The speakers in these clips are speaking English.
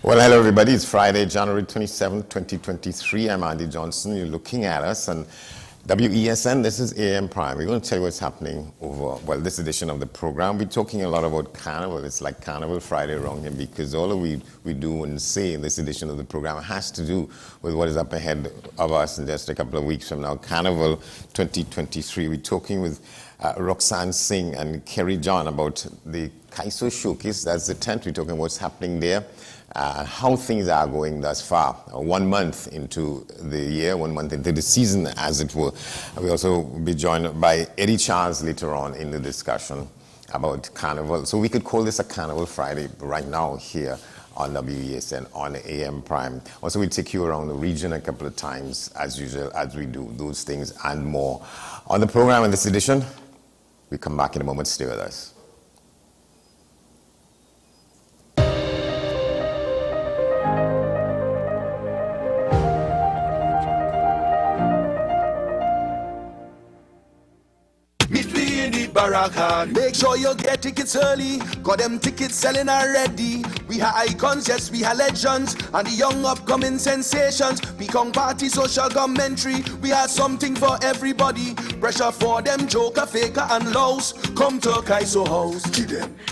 Well, hello everybody. It's Friday, January 27, 2023. I'm Andy Johnson. You're looking at us on WESN. This is AM Prime. We're going to tell you what's happening over, well, this edition of the program. We're talking a lot about Carnival. It's like Carnival Friday around here because all we do and say in this edition of the program has to do with what is up ahead of us in just a couple of weeks from now. Carnival 2023. We're talking with Roxanne Singh and Kerry John about the Kaiso Showcase. That's the 10th. We're talking what's happening there. How things are going thus far, 1 month into the year, 1 month into the season, as it were. We also will be joined by Eddie Charles later on in the discussion about Carnival. So we could call this a Carnival Friday right now here on WESN on AM Prime. Also, we take you around the region a couple of times, as usual, as we do those things and more. On the program in this edition, we come back in a moment. Stay with us. Make sure you get tickets early, got them tickets selling already. We have icons, yes, we have legends, and the young upcoming sensations. Become party, social commentary. We have something for everybody. Pressure for them, joker, faker, and lows. Come to Kaiso House.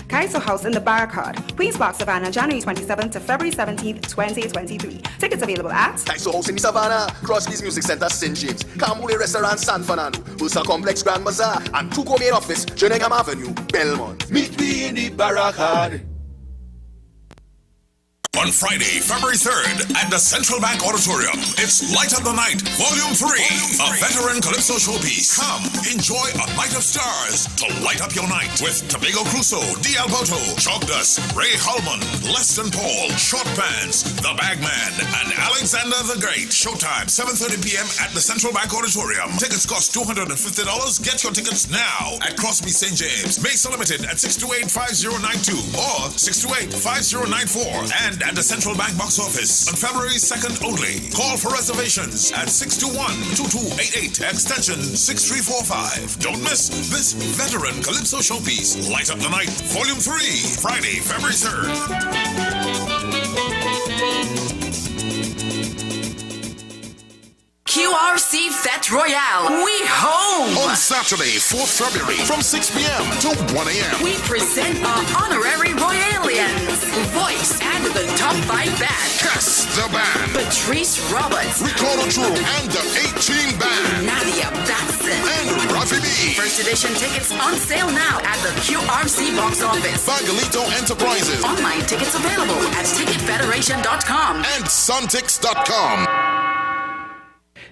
Kaiso House in the Barricade, Queen's Park, Savannah, January 27th to February 17th, 2023. Tickets available at Kaiso House in the Savannah, Crosby's Music Center, St. James, Kamule Restaurant, San Fernando, Bursa Complex, Grand Bazaar, and Tuco Main Office, Jenningham Avenue, Belmont. Meet me in the Barricade. On Friday, February 3rd, at the Central Bank Auditorium, it's Light Up the Night, Volume 3, a veteran Calypso showpiece. Come, enjoy a night of stars to light up your night with Tobago Crusoe, D. Alberto, Chalk Dust, Ray Holman, Leston Paul, Short Pants, The Bagman, and Alexander the Great. Showtime, 7:30 p.m. at the Central Bank Auditorium. Tickets cost $250. Get your tickets now at Crosby St. James. Mesa Limited at 628-5092 or 628-5094. And at the Central Bank box office on February 2nd only. Call for reservations at 621-2288, extension 6345. Don't miss this veteran Calypso showpiece, Light Up the Night, Volume 3, Friday, February 3rd. QRC Fête Royale, we home! On Saturday, 4th February, from 6 p.m. to 1 a.m. We present our honorary Royalians, Voice and the Top 5 Band, Cass the Band, Patrice Roberts, Ricardo True and the 18 Band, Nadia Batson, and Rafi B. First edition tickets on sale now at the QRC box office. Bagalito Enterprises. Online tickets available at ticketfederation.com and suntix.com.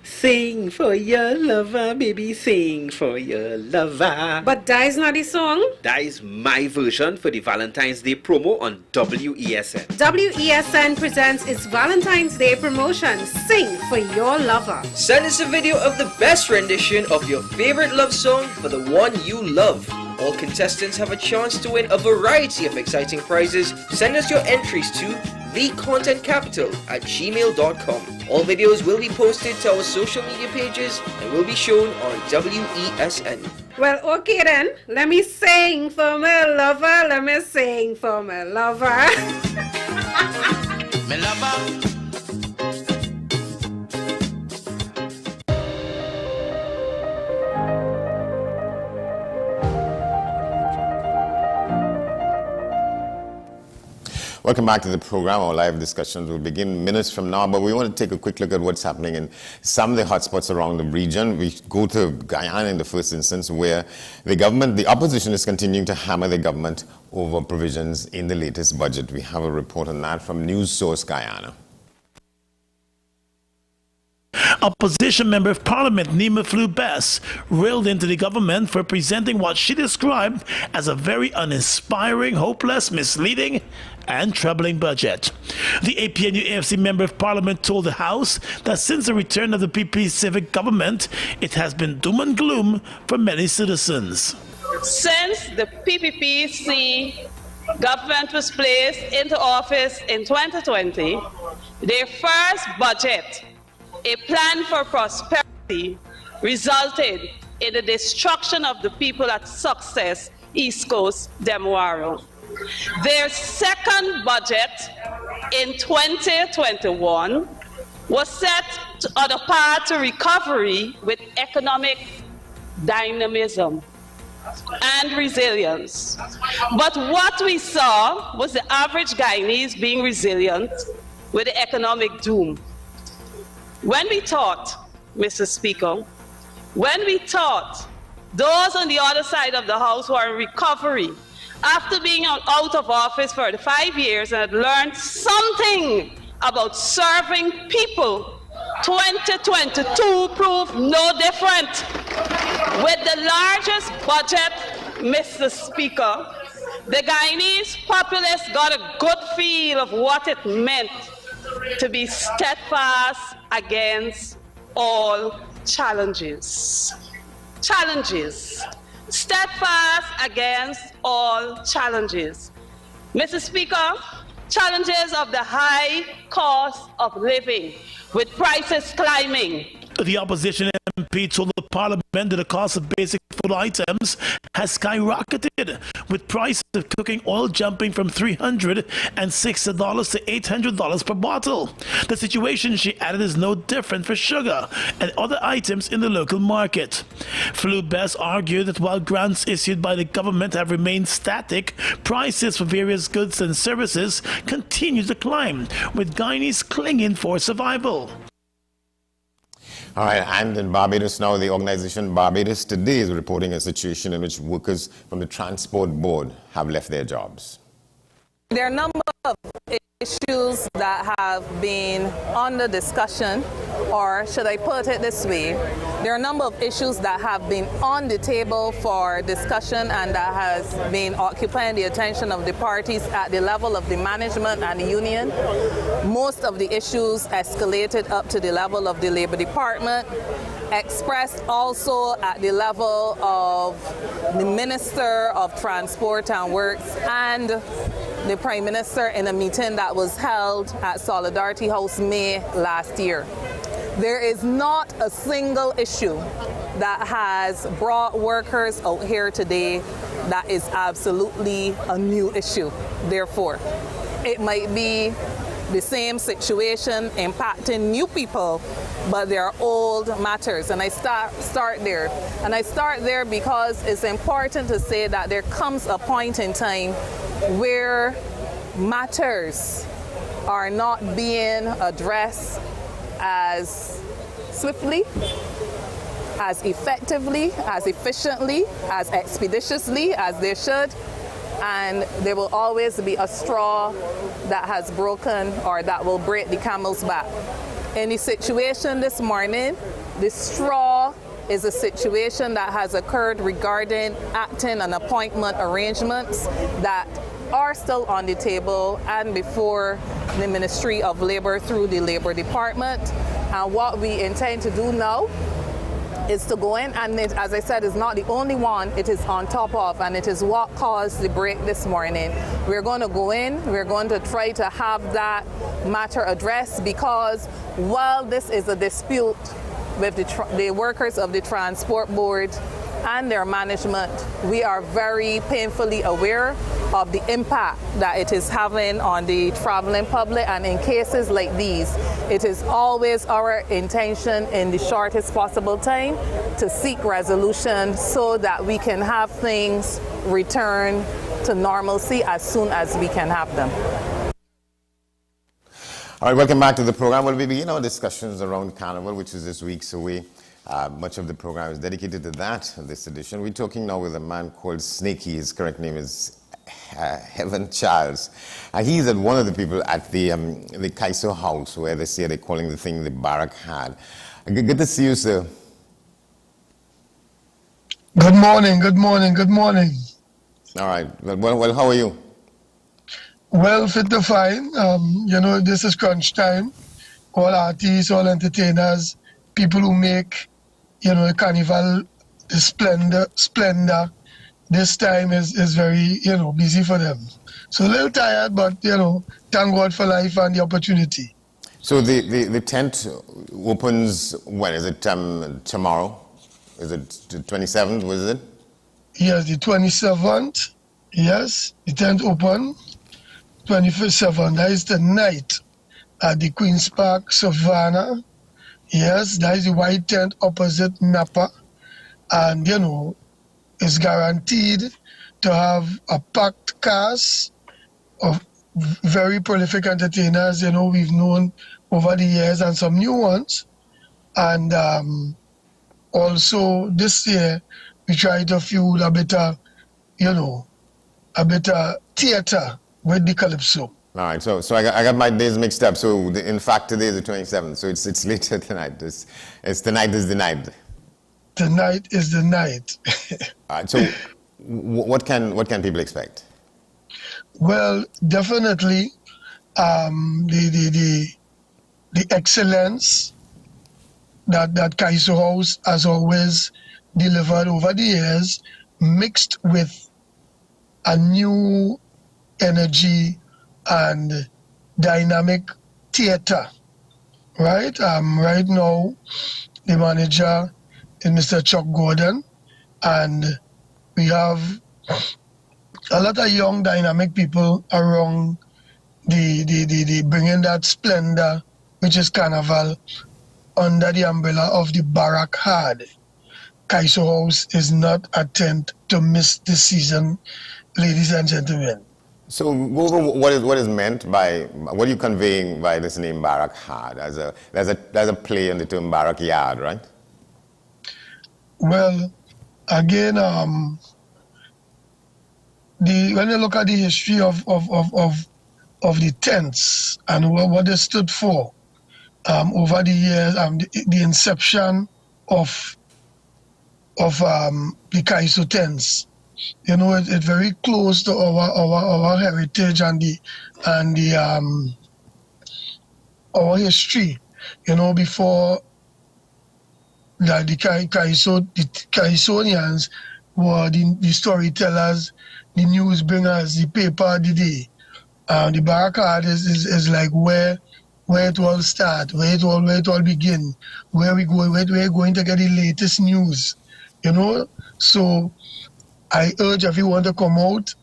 Sing for your lover, baby, sing for your lover. But that is not the song. That is my version for the Valentine's Day promo on WESN. WESN presents its Valentine's Day promotion, Sing for Your Lover. Send us a video of the best rendition of your favorite love song for the one you love. All contestants have a chance to win a variety of exciting prizes. Send us your entries to thecontentcapital@gmail.com. All videos will be posted to our social media pages and will be shown on WESN. Well, okay then. Let me sing for my lover. Let me sing for my lover. My lover. Welcome back to the program. Our live discussions will begin minutes from now, but we want to take a quick look at what's happening in some of the hotspots around the region. We go to Guyana in the first instance, where the opposition is continuing to hammer the government over provisions in the latest budget. We have a report on that from News Source Guyana. Opposition Member of Parliament Nima Flew-Bess railed into the government for presenting what she described as a very uninspiring, hopeless, misleading and troubling budget. The APNU-AFC Member of Parliament told the House that since the return of the PP civic government, it has been doom and gloom for many citizens. Since the PPPC government was placed into office in 2020, their first budget, a plan for prosperity, resulted in the destruction of the people at Success East Coast Demwaro. Their second budget in 2021 was set on a path to recovery with economic dynamism and resilience. But what we saw was the average Guyanese being resilient with the economic doom. When we thought, Mr. Speaker, when we thought those on the other side of the house who are in recovery after being out of office for 5 years and had learned something about serving people, 2022 proved no different. With the largest budget, Mr. Speaker, the Guyanese populace got a good feel of what it meant to be steadfast against all challenges. Steadfast against all challenges. Mr. Speaker, challenges of the high cost of living, with prices climbing. The opposition MP told the parliament that the cost of basic food items has skyrocketed, with prices of cooking oil jumping from $360 to $800 per bottle. The situation, she added, is no different for sugar and other items in the local market. Flubes argued that while grants issued by the government have remained static, prices for various goods and services continue to climb, with Guyanese clinging for survival. All right, and in Barbados now, the organization Barbados Today is reporting a situation in which workers from the Transport Board have left their jobs. There are a number of issues that have been under discussion, or should I put it this way, there are a number of issues that have been on the table for discussion and that has been occupying the attention of the parties at the level of the management and the union. Most of the issues escalated up to the level of the Labor Department, expressed also at the level of the Minister of Transport and Works and the Prime Minister in a meeting that was held at Solidarity House May last year. There is not a single issue that has brought workers out here today that is absolutely a new issue. Therefore, it might be the same situation impacting new people, but they are old matters. And I start there. And I start there because it's important to say that there comes a point in time where matters are not being addressed as swiftly, as effectively, as efficiently, as expeditiously as they should. And there will always be a straw that has broken or that will break the camel's back. In the situation this morning, the straw is a situation that has occurred regarding acting and appointment arrangements that are still on the table and before the Ministry of Labor through the Labor Department. And what we intend to do now is to go in, and it, as I said, is not the only one, it is on top of, and it is what caused the break this morning. We're going to go in, we're going to try to have that matter addressed, because while this is a dispute with the workers of the Transport Board and their management, we are very painfully aware of the impact that it is having on the traveling public. And in cases like these, it is always our intention in the shortest possible time to seek resolution so that we can have things return to normalcy as soon as we can have them. All right, welcome back to the program. We'll be beginning our discussions around Carnival, which is this week's away. Much of the program is dedicated to that, this edition. We're talking now with a man called Snakey. His correct name is Heaven Charles. He's one of the people at the Kaiso House, where they say they're calling the thing the Barrack had. Good to see you, sir. Good morning, good morning, good morning. All right. Well, how are you? Well, fit to fine. You know, this is crunch time. All artists, all entertainers, people who make, you know, the carnival, the splendor, this time is very, you know, busy for them. So a little tired, but, you know, thank God for life and the opportunity. So the tent opens, when? Is it tomorrow? Is it the 27th, was it? Yes, the 27th. Yes, the tent open 24/7. That is tonight at the Queen's Park, Savannah. Yes, that is the white tent opposite Napa. And, it's guaranteed to have a packed cast of very prolific entertainers, we've known over the years, and some new ones. And also this year, we try to fuel a bit of, theater with the Calypso. All right, so I got my days mixed up. So in fact, today is the 27th, so it's later tonight. It's tonight is the night. Tonight is the night. All right, so what can people expect? Well, definitely the excellence that Kaiso House has always delivered over the years, mixed with a new energy and dynamic theater, right? Right now, the manager is Mr. Chuck Gordon, and we have a lot of young dynamic people around the bringing that splendor, which is Carnival, under the umbrella of the Barrack Hard. Kaiso House is not a tent to miss this season, ladies and gentlemen. So go over what is meant by, what are you conveying by this name Barrack Hard? There's a play on the term Barrack Yard, right? Well, again, when you look at the history of the tents and what they stood for over the years, the inception of the Kaiso tents, it's very close to our heritage and our history. Before that, the Kaisonians were the storytellers, the news bringers, the paper, the day. The Barrack Hard is like where it all start, where it all begin, where we're going to get the latest news. So I urge everyone to come out.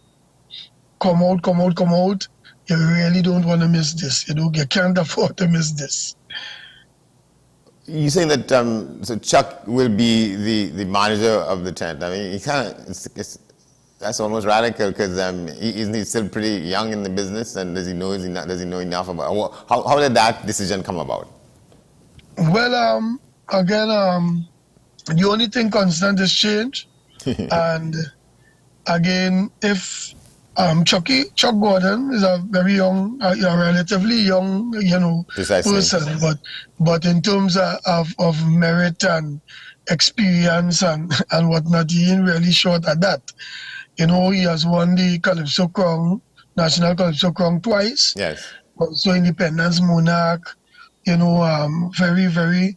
You really don't want to miss this. You can't afford to miss this. You saying that so Chuck will be the manager of the tent. I mean, he kind of that's almost radical, because isn't he still pretty young in the business, and does he know enough about how did that decision come about? Well, again, the only thing constant is change. And again, if Chuck Gordon is a very young, relatively young, person, but in terms of merit and experience and whatnot, he ain't really short at that. He has won the Calypso Crown, National Calypso Crown twice. Yes. Also Independence Monarch, very, very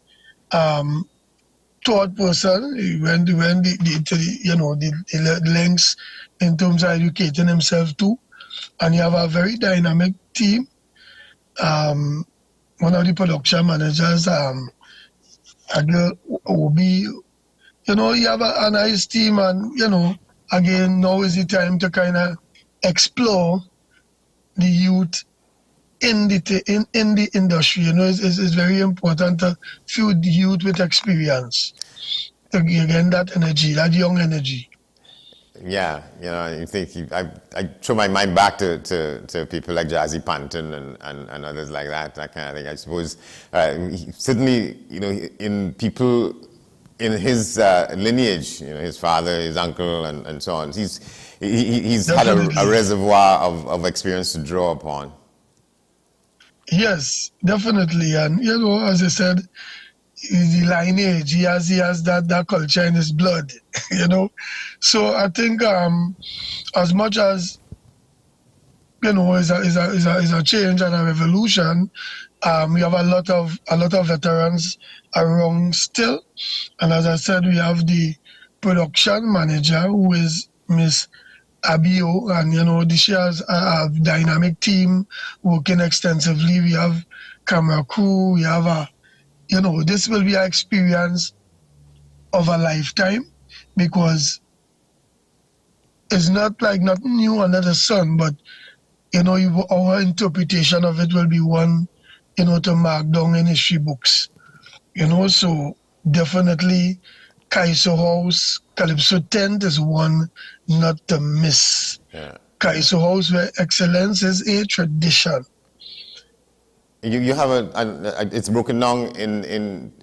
thought person. He went the lengths in terms of educating himself too. And you have a very dynamic team. One of the production managers, a girl, Obi, you have a nice team, and, again, now is the time to kind of explore the youth in the industry. It's very important to fuel the youth with experience. Again, that energy, that young energy. Yeah, I think I throw my mind back to people like Jazzy Panton and others like that kind of thing. I suppose certainly, in people in his lineage, his father, his uncle, and so on. He's had a reservoir of experience to draw upon. Yes, definitely, and as I said, the lineage. He has that culture in his blood. So I think as much as is a change and a revolution, we have a lot of veterans around still, and as I said, we have the production manager, who is Miss Abio, and she has a dynamic team working extensively. We have camera crew. We have this will be an experience of a lifetime, because it's not like nothing new under the sun, but our interpretation of it will be one, to mark down in history books. So definitely Kaiso House, Calypso Tent is one not to miss. Yeah. Kaiso House, where excellence is a tradition. You have it's broken down in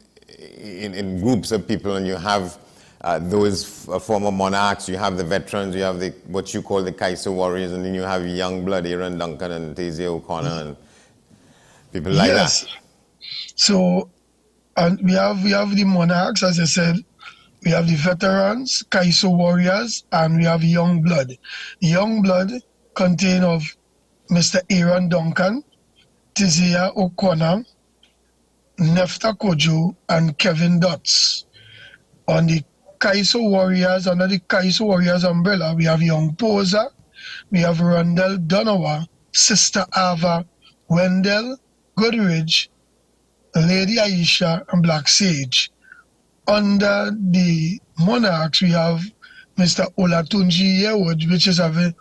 groups of people, and you have those former monarchs, you have the veterans, you have what you call the Kaiso warriors, and then you have young blood, Aaron Duncan and Tasia O'Connor and people like that. So, and we have the monarchs, as I said, we have the veterans, Kaiso warriors, and we have young blood. Young blood contain of Mr. Aaron Duncan, Tasia O'Connor, Nefta Kojo, and Kevin Dotts. On the Kaiso warriors, under the Kaiso warriors umbrella, we have Young Posa, we have Rondell Donawa, Sister Ava, Wendell Goodridge, Lady Aisha, and Black Sage. Under the monarchs, we have Mr. Olatunji Yewood,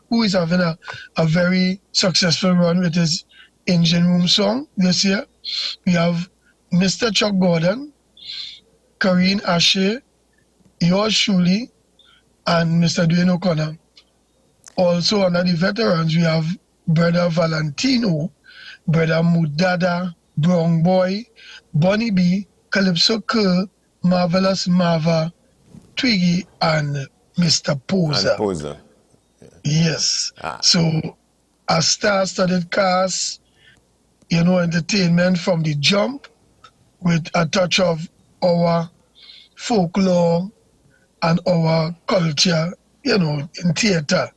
who is having a very successful run with his Engine Room song this year. We have Mr. Chuck Gordon, Karine Ashe, yours truly, and Mr. Dwayne O'Connor. Also under the veterans, we have Brother Valentino, Brother Mudada, Brown Boy, Bonnie B, Calypso Kerr, Marvelous Marva, Twiggy, and Mr. Poser. And Poser. Yeah. Yes. So a star-studded cast, entertainment from the jump with a touch of our folklore and our culture, in theater,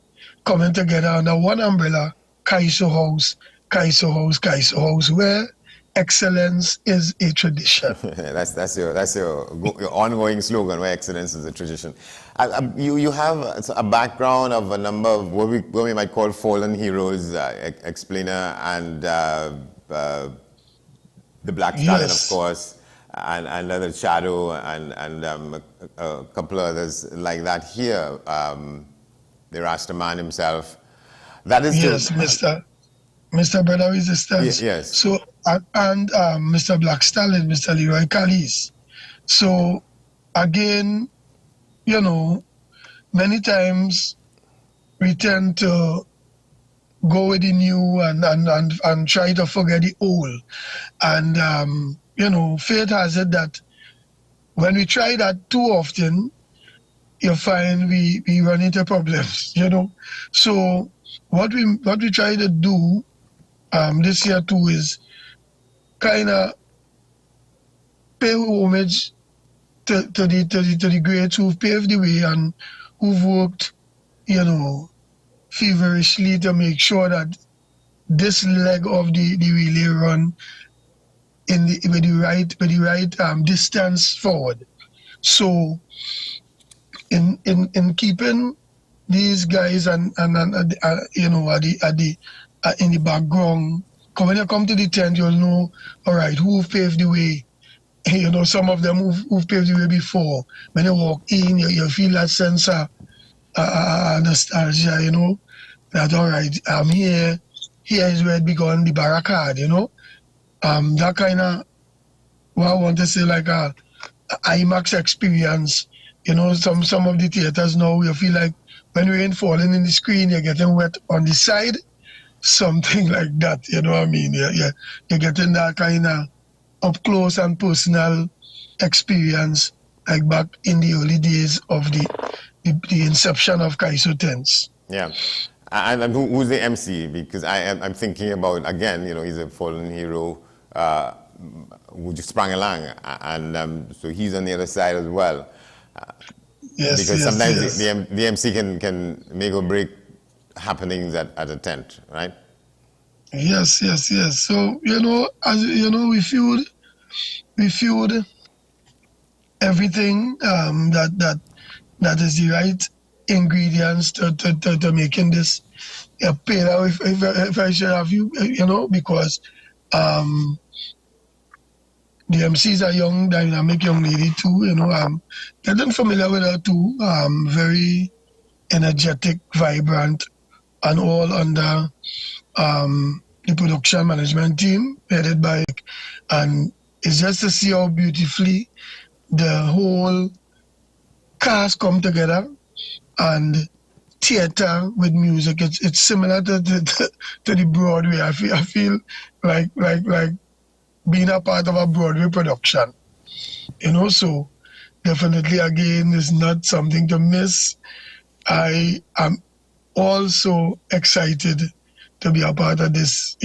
coming together under one umbrella, Kaiso House, Kaiso House, Kaiso House, where excellence is a tradition. that's your ongoing slogan, where excellence is a tradition. You have a background of a number of what we might call fallen heroes, Explainer and the Black Stallion, of course, and the Shadow and a couple of others like that here. The Rastaman himself. That is Mr. Brother Resistance. Yes. So and Mr. Black Stallion, Mr. Leroy Callis. So again, many times we tend to go with the new and try to forget the old. And fate has it that when we try that too often, you find we run into problems, So what we try to do this year too is kind of pay homage to the greats who've paved the way and who've worked, feverishly to make sure that this leg of the relay run with the right distance forward. So in keeping these guys and in the background, when you come to the tent, you'll know, all right, who paved the way. Some of them who've paved the way before. When you walk in, you feel that sense of nostalgia, that all right, I'm here. Here is where it began, the barricade, that kind of, what I want to say, like a IMAX experience. Some of the theaters now, you feel like when rain falling in the screen, you're getting wet on the side, something like that. You know what I mean? You're getting that kind of up close and personal experience, like back in the early days of the inception of Kaiso Tents. Yeah. And who's the MC? Because I'm thinking about, again, he's a fallen hero who just sprang along, and so he's on the other side as well. Because sometimes the MC can make or break happenings at a tent, right? Yes. So as we fueled everything that is the right ingredients to making this a pillar. If I should have you, because the MCs are young, dynamic young lady too. Getting familiar with her too. Very energetic, vibrant, and all under the production management team headed by, and it's just to see how beautifully the whole cast come together and theater with music. It's similar to the Broadway. I feel like being a part of a Broadway production. So definitely again is not something to miss. I am also excited to be a part of this,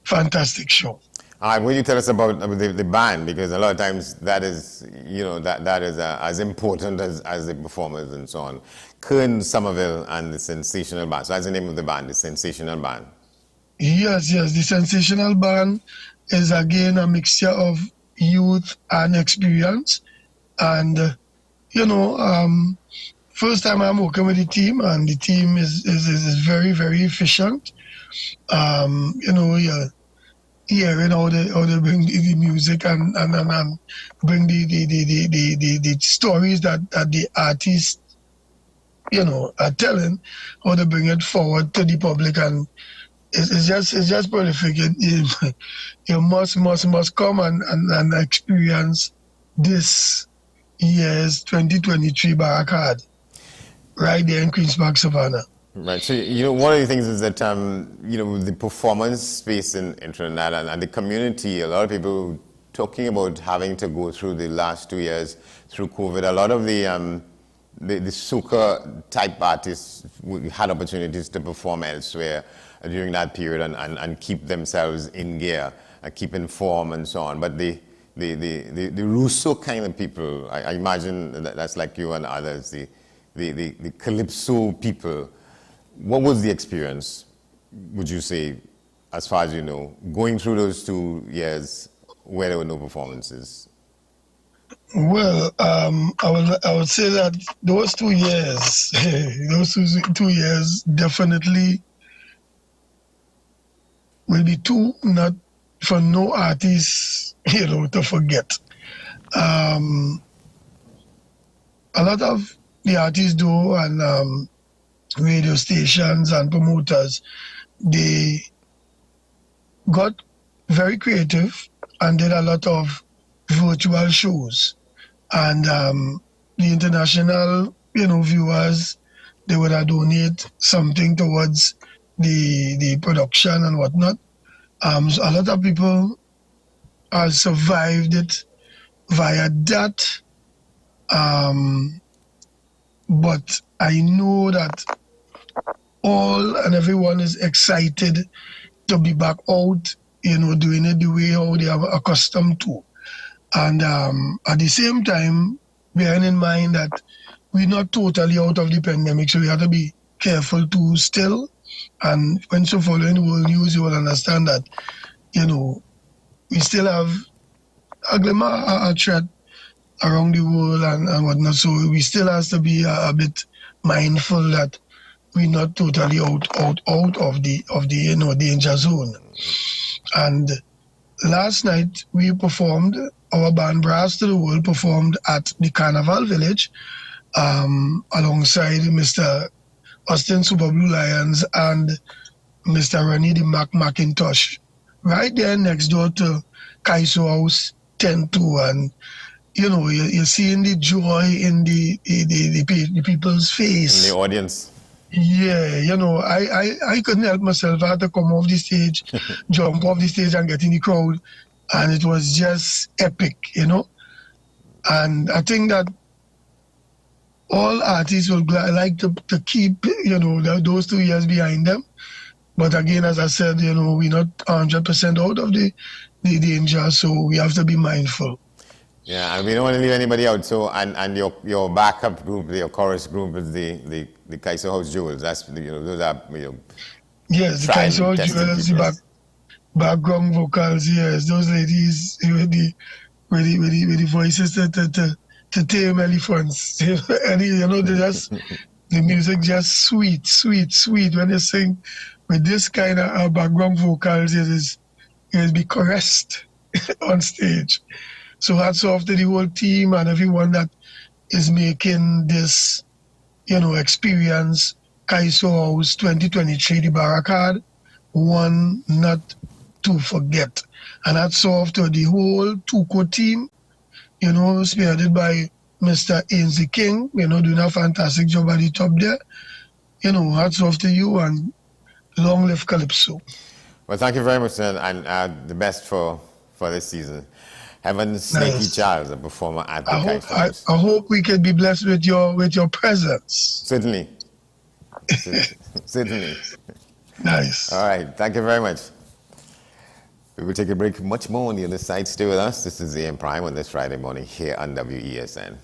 fantastic show. All right, will you tell us about the band? Because a lot of times that is, that is as important as the performers and so on. Kern Somerville and the Sensational Band. So that's the name of the band, the Sensational Band. Yes. The Sensational Band is again a mixture of youth and experience. And, first time I'm working with the team, and the team is very, very efficient. Hearing how they bring the music and bring the stories that the artists, are telling, how they bring it forward to the public, and it's just prolific. You must come and experience this year's 2023 Barakad right there in Queen's Park, Savannah. Right. So, one of the things is that, the performance space in Trinidad and the community, a lot of people talking about having to go through the last 2 years through COVID. A lot of the soca type artists had opportunities to perform elsewhere during that period and keep themselves in gear, keep in form and so on. But the Russo kind of people, I imagine that's like you and others, the Calypso people. What was the experience, would you say, as far as you know, going through those 2 years where there were no performances? Well, I would say that those 2 years, those 2 years definitely will be not for no artist, to forget. A lot of the artists do, and radio stations and promoters, they got very creative and did a lot of virtual shows. And the international, viewers, they would donate something towards the production and whatnot. So a lot of people have survived it via that. But I know that all and everyone is excited to be back out, doing it the way how they are accustomed to. And at the same time, bearing in mind that we're not totally out of the pandemic, so we have to be careful too still. And when you follow the world news, you will understand that, we still have a glimmer, a threat around the world and whatnot. So we still have to be a bit mindful that we're not totally out of the danger zone. And last night we performed, our band Brass to the World performed at the Carnival Village alongside Mr. Austin Super Blue Lions and Mr. Ronnie the Macintosh, right there next door to Kaiso House 10-2. And you're seeing the joy in the people's face. In the audience. Yeah, I couldn't help myself. I had to come off the stage, jump off the stage and get in the crowd. And it was just epic, And I think that all artists will like to keep, those 2 years behind them. But again, as I said, we're not 100% out of the danger, so we have to be mindful. Yeah, and we don't want to leave anybody out. So, and your backup group, your chorus group is the Kaiso House Jewels. That's those are yes, the Kaiso House Jewels, the background vocals. Yes, those ladies with the voices to tame elephants. And the music just sweet. When they sing with this kind of background vocals, it is be caressed on stage. So hats off to the whole team and everyone that is making this, experience Kaiso House 2023, the Barakad, one not to forget. And hats off to the whole Tuco team, spearheaded by Mr. Ainsley King, doing a fantastic job at the top there. Hats off to you and long live Calypso. Well, thank you very much, and the best for this season. Heaven Snaky Charles, a performer at the Kite. I hope we can be blessed with your presence. Certainly. Certainly. Nice. All right. Thank you very much. We will take a break. Much more on the other side. Stay with us. This is AM Prime on this Friday morning here on WESN.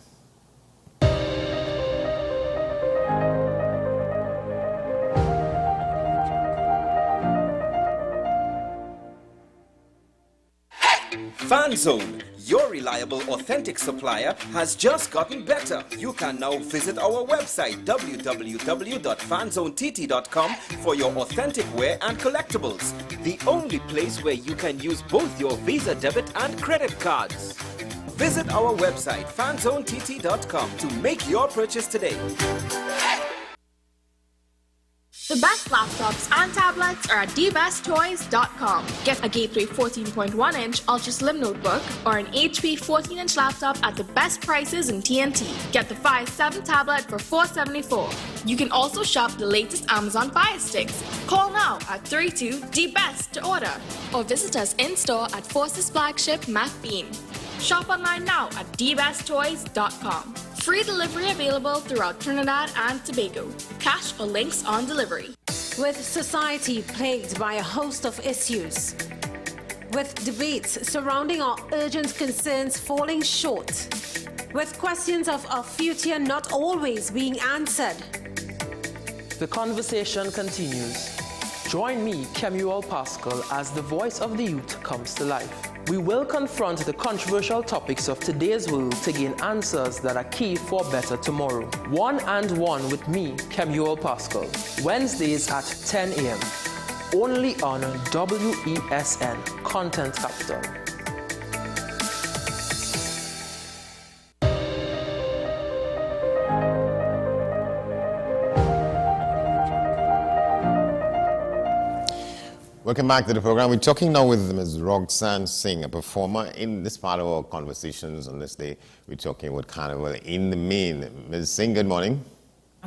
FanZone, your reliable, authentic supplier, has just gotten better. You can now visit our website www.fanzonett.com for your authentic wear and collectibles. The only place where you can use both your Visa debit and credit cards. Visit our website fanzonett.com to make your purchase today. The best laptops and tablets are at dbesttoys.com. Get a Gateway 14.1-inch Ultra Slim notebook or an HP 14-inch laptop at the best prices in TNT. Get the Fire 7 tablet for $474. You can also shop the latest Amazon Fire Sticks. Call now at 32-DBEST to order or visit us in-store at Forces Flagship MacBean. Shop online now at dbesttoys.com. Free delivery available throughout Trinidad and Tobago. Cash or links on delivery. With society plagued by a host of issues, with debates surrounding our urgent concerns falling short, with questions of our future not always being answered, the conversation continues. Join me, Kemuel Pascal, as the voice of the youth comes to life. We will confront the controversial topics of today's world to gain answers that are key for a better tomorrow. One and One with me, Kemuel Pascal. Wednesdays at 10 a.m. Only on WESN, Content Capital. Welcome back to the program. We're talking now with Ms. Roxanne Singh, a performer. In this part of our conversations on this day, we're talking about Carnival in the main. Ms. Singh, good morning.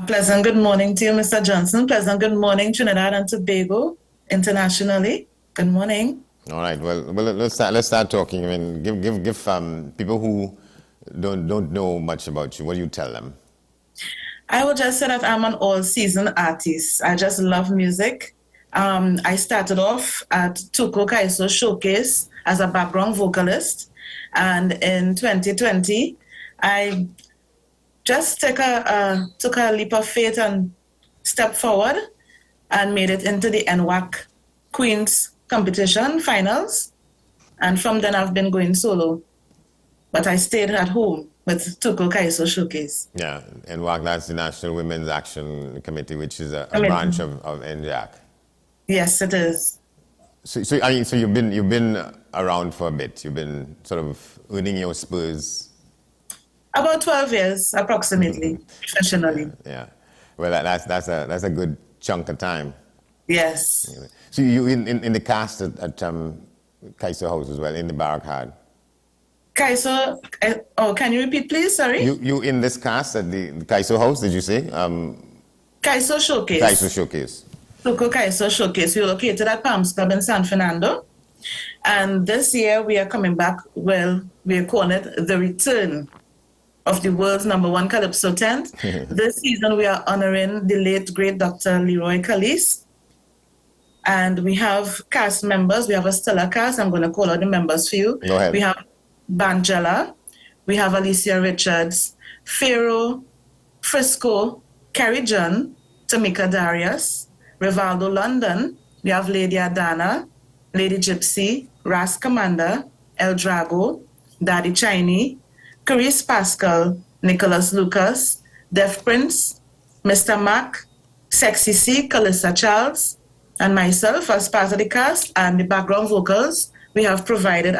Pleasant good morning to you, Mr. Johnson. Pleasant good morning, Trinidad and Tobago, internationally. Good morning. All right. Well, let's start talking. I mean, give people who don't know much about you. What do you tell them? I would just say that I'm an all-season artist. I just love music. I started off at Tuco Kaiso Showcase as a background vocalist, and in 2020, I just took a leap of faith and stepped forward and made it into the NWAC Queens competition finals, and from then I've been going solo, but I stayed at home with Tuco Kaiso Showcase. Yeah, NWAC, that's the National Women's Action Committee, which is a branch of NJAC. Yes, it is. So you've been around for a bit. You've been sort of earning your spurs. About 12 years, approximately, professionally. Yeah, well, that's a good chunk of time. Yes. Anyway. So you in the cast at Kaiso House as well, in the Barricade. Kaiso, can you repeat, please? Sorry. You in this cast at the Kaiso House? Did you say? Kaiso Showcase. Kaiso Showcase. Tuco Kaiso Showcase. We're located at Palms Club in San Fernando. And this year we are coming back, well, we're calling it the return of the world's #1 Calypso tent. This season we are honoring the late, great Dr. Leroy Calise. And we have cast members. We have a stellar cast. I'm going to call out the members for you. Go ahead. We have Banjela. We have Alicia Richards, Pharaoh, Frisco, Carrie John, Tamika Darius, Rivaldo London. We have Lady Adana, Lady Gypsy, Ras Commander, El Drago, Daddy Chinese, Carice Pascal, Nicholas Lucas, Def Prince, Mr. Mac, Sexy C, Calissa Charles, and myself as part of the cast, and the background vocals we have provided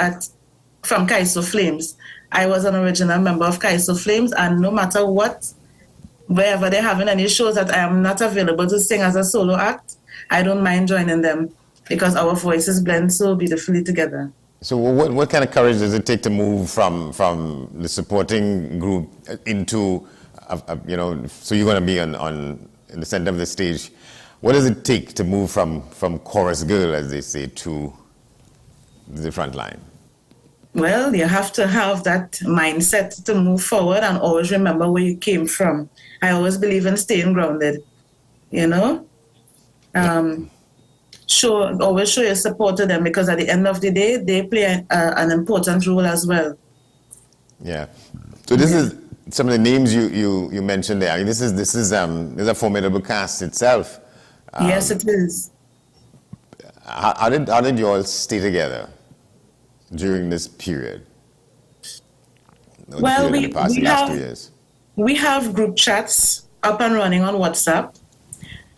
from Kaiso Flames. I was an original member of Kaiso Flames, and no matter what, wherever they're having any shows that I am not available to sing as a solo act, I don't mind joining them. because our voices blend so beautifully together. So what kind of courage does it take to move from the supporting group into, so you're going to be in the center of the stage. What does it take to move from chorus girl, as they say, to the front line? Well, you have to have that mindset to move forward and always remember where you came from. I always believe in staying grounded, Always show your support to them, because at the end of the day, they play an important role as well. Yeah. So this is some of the names you mentioned there. I mean, this is a formidable cast itself. Yes, it is. How did you all stay together during this period? Well, we have group chats up and running on WhatsApp.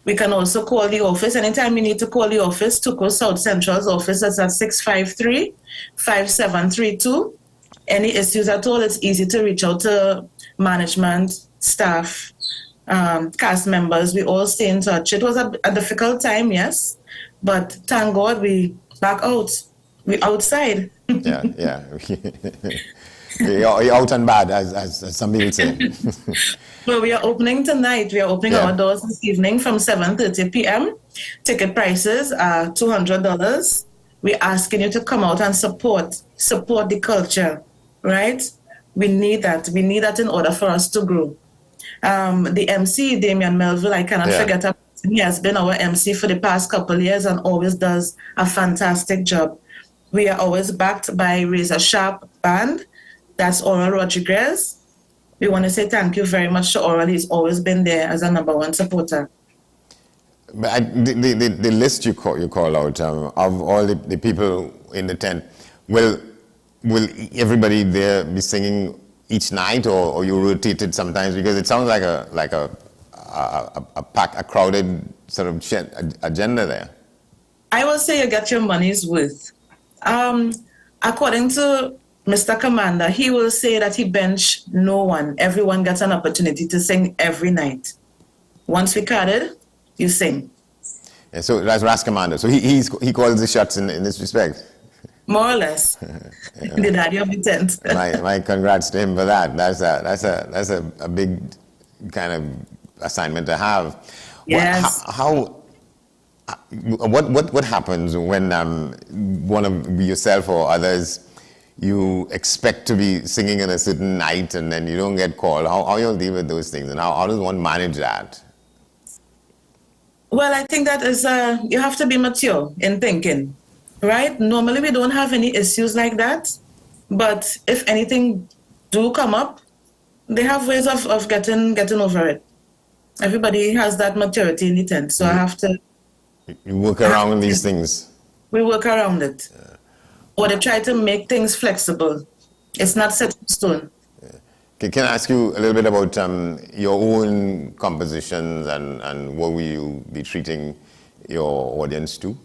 We can also call the office. Anytime you need to call the office, Tuco South Central's office, that's at 653-5732. Any issues at all, it's easy to reach out to management, staff, cast members. We all stay in touch. It was a difficult time, yes, but thank God we back out. We outside. Yeah. You're out and bad, as some people say. Well, we are opening tonight. We are opening our doors this evening from 7:30 p.m. Ticket prices are $200. We're asking you to come out and support the culture, right? We need that. We need that in order for us to grow. The MC, Damian Melville, I cannot forget him. He has been our MC for the past couple of years and always does a fantastic job. We are always backed by Razor Sharp Band. That's Oral Rodriguez. We want to say thank you very much to Oral. He's always been there as a #1 supporter. But the list you call out of all the people in the tent, will everybody there be singing each night, or you rotate it sometimes? Because it sounds like a crowded sort of agenda there. I will say you get your money's worth. According to Mr. Commander, he will say that he bench no one. Everyone gets an opportunity to sing every night. Once we carded, you sing. Yeah, so that's Ras Commander. So he calls the shots in this respect. More or less. The daddy of the tent. my congrats to him for that. That's a big kind of assignment to have. Yes. What happens when one of yourself or others, you expect to be singing on a certain night and then you don't get called? How you'll deal with those things, and how does one manage that? Well, I think that is you have to be mature in thinking, right? Normally we don't have any issues like that, but if anything do come up, they have ways of getting over it. Everybody has that maturity in the tent, so I have to. You work around these things. We work around it. Yeah. Or they try to make things flexible. It's not set in stone. Yeah. Can I ask you a little bit about your own compositions and what will you be treating your audience to?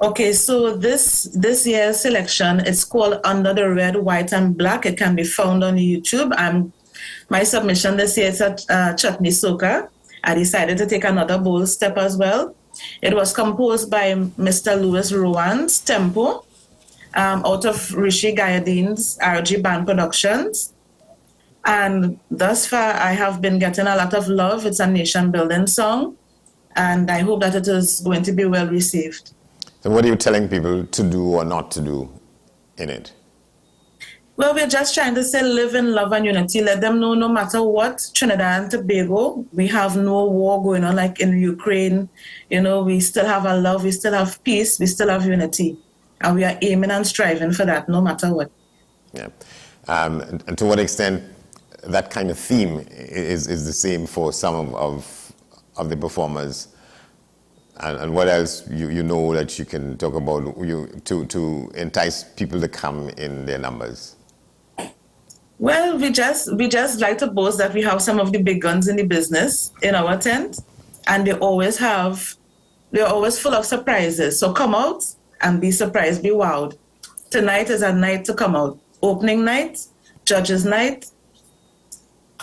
Okay, so this year's selection is called Under the Red, White and Black. It can be found on YouTube. My submission this year is at Chutney Soca. I decided to take another bold step as well. It was composed by Mr. Louis Rowan's Tempo, out of Rishi Gayadine's RG Band Productions. And thus far, I have been getting a lot of love. It's a nation-building song, and I hope that it is going to be well received. So what are you telling people to do or not to do in it? Well, we're just trying to say live in love and unity. Let them know no matter what, Trinidad and Tobago, we have no war going on like in Ukraine. We still have our love, we still have peace, we still have unity. And we are aiming and striving for that no matter what. Yeah. And to what extent that kind of theme is the same for some of the performers? And what else you know that you can talk about to entice people to come in their numbers? Well, we just like to boast that we have some of the big guns in the business in our tent, and they're always full of surprises. So come out and be surprised, be wowed. Tonight is a night to come out. Opening night, judges night,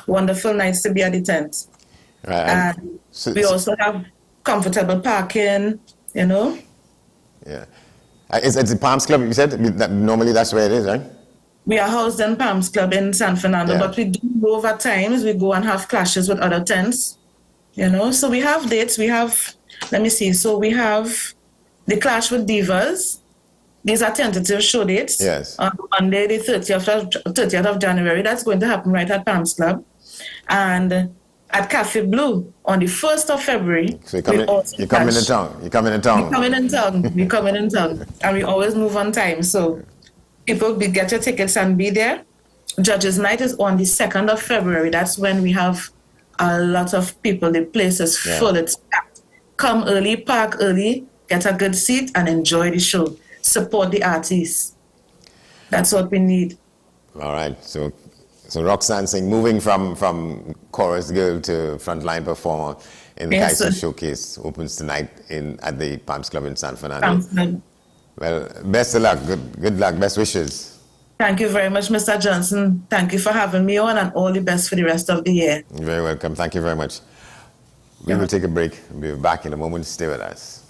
wonderful nights to be at the tent. Right. And we also have comfortable parking, Yeah. It's the Palms Club, you said? Normally that's where it is, right? We are housed in Palms Club in San Fernando, but we do go over times. We go and have clashes with other tents, you know. So we have dates. We have, let me see. So we have the Clash with Divas. These are tentative show dates. Yes. On Monday, the 30th of January. That's going to happen right at Palms Club. And at Cafe Blue on the 1st of February. So you're coming in town. We coming in town. And we always move on time. So people get your tickets and be there. Judges Night is on the 2nd of February. That's when we have a lot of people. The place is full. It's packed. Come early, park early, get a good seat, and enjoy the show. Support the artists. That's what we need. All right. So Roxanne saying, moving from chorus girl to frontline performer in the Kaiser Showcase opens tonight at the Palms Club in San Fernando. Well, best of luck. Good luck. Best wishes. Thank you very much, Mr. Johnson. Thank you for having me on, and all the best for the rest of the year. You're very welcome. Thank you very much. We will take a break. We'll be back in a moment. Stay with us.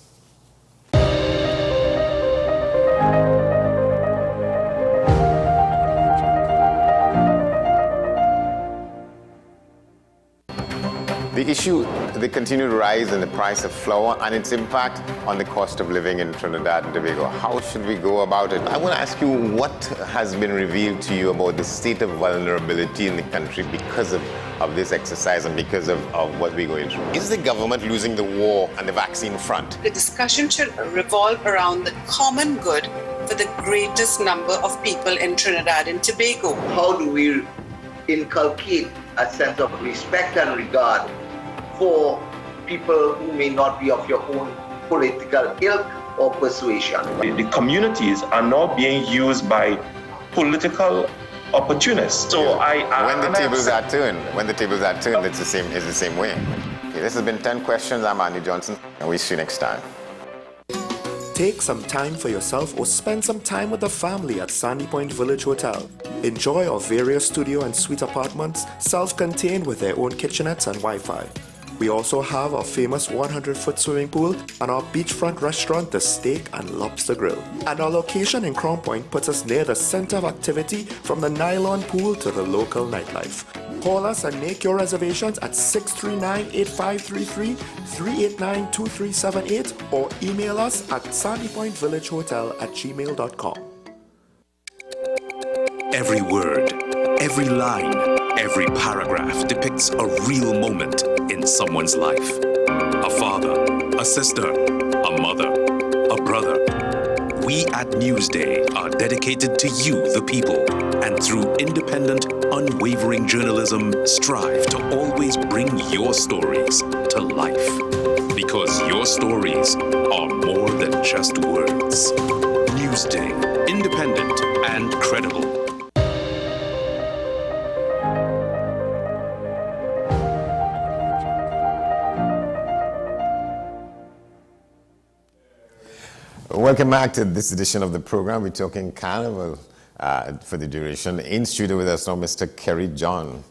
The continued rise in the price of flour and its impact on the cost of living in Trinidad and Tobago. How should we go about it? I want to ask you, what has been revealed to you about the state of vulnerability in the country because of this exercise and because of what we're going through? Is the government losing the war on the vaccine front? The discussion should revolve around the common good for the greatest number of people in Trinidad and Tobago. How do we inculcate a sense of respect and regard for people who may not be of your own political ilk or persuasion? The communities are now being used by political opportunists. So when the tables are turned, it's the same way. Okay, this has been 10 questions. I'm Andy Johnson, and we'll see you next time. Take some time for yourself or spend some time with the family at Sandy Point Village Hotel. Enjoy our various studio and suite apartments, self-contained with their own kitchenettes and Wi-Fi. We also have our famous 100-foot swimming pool and our beachfront restaurant, the Steak and Lobster Grill. And our location in Crown Point puts us near the center of activity from the nylon pool to the local nightlife. Call us and make your reservations at 639-8533, 389-2378 or email us at sandypointvillagehotel@gmail.com. Every word, every line, every paragraph depicts a real moment in someone's life. A father, a sister, a mother, a brother. We at Newsday are dedicated to you, the people, and through independent, unwavering journalism, strive to always bring your stories to life. Because your stories are more than just words. Newsday, independent and credible. Welcome back to this edition of the program. We're talking Carnival for the duration. In studio with us now, Mr. Kerry John.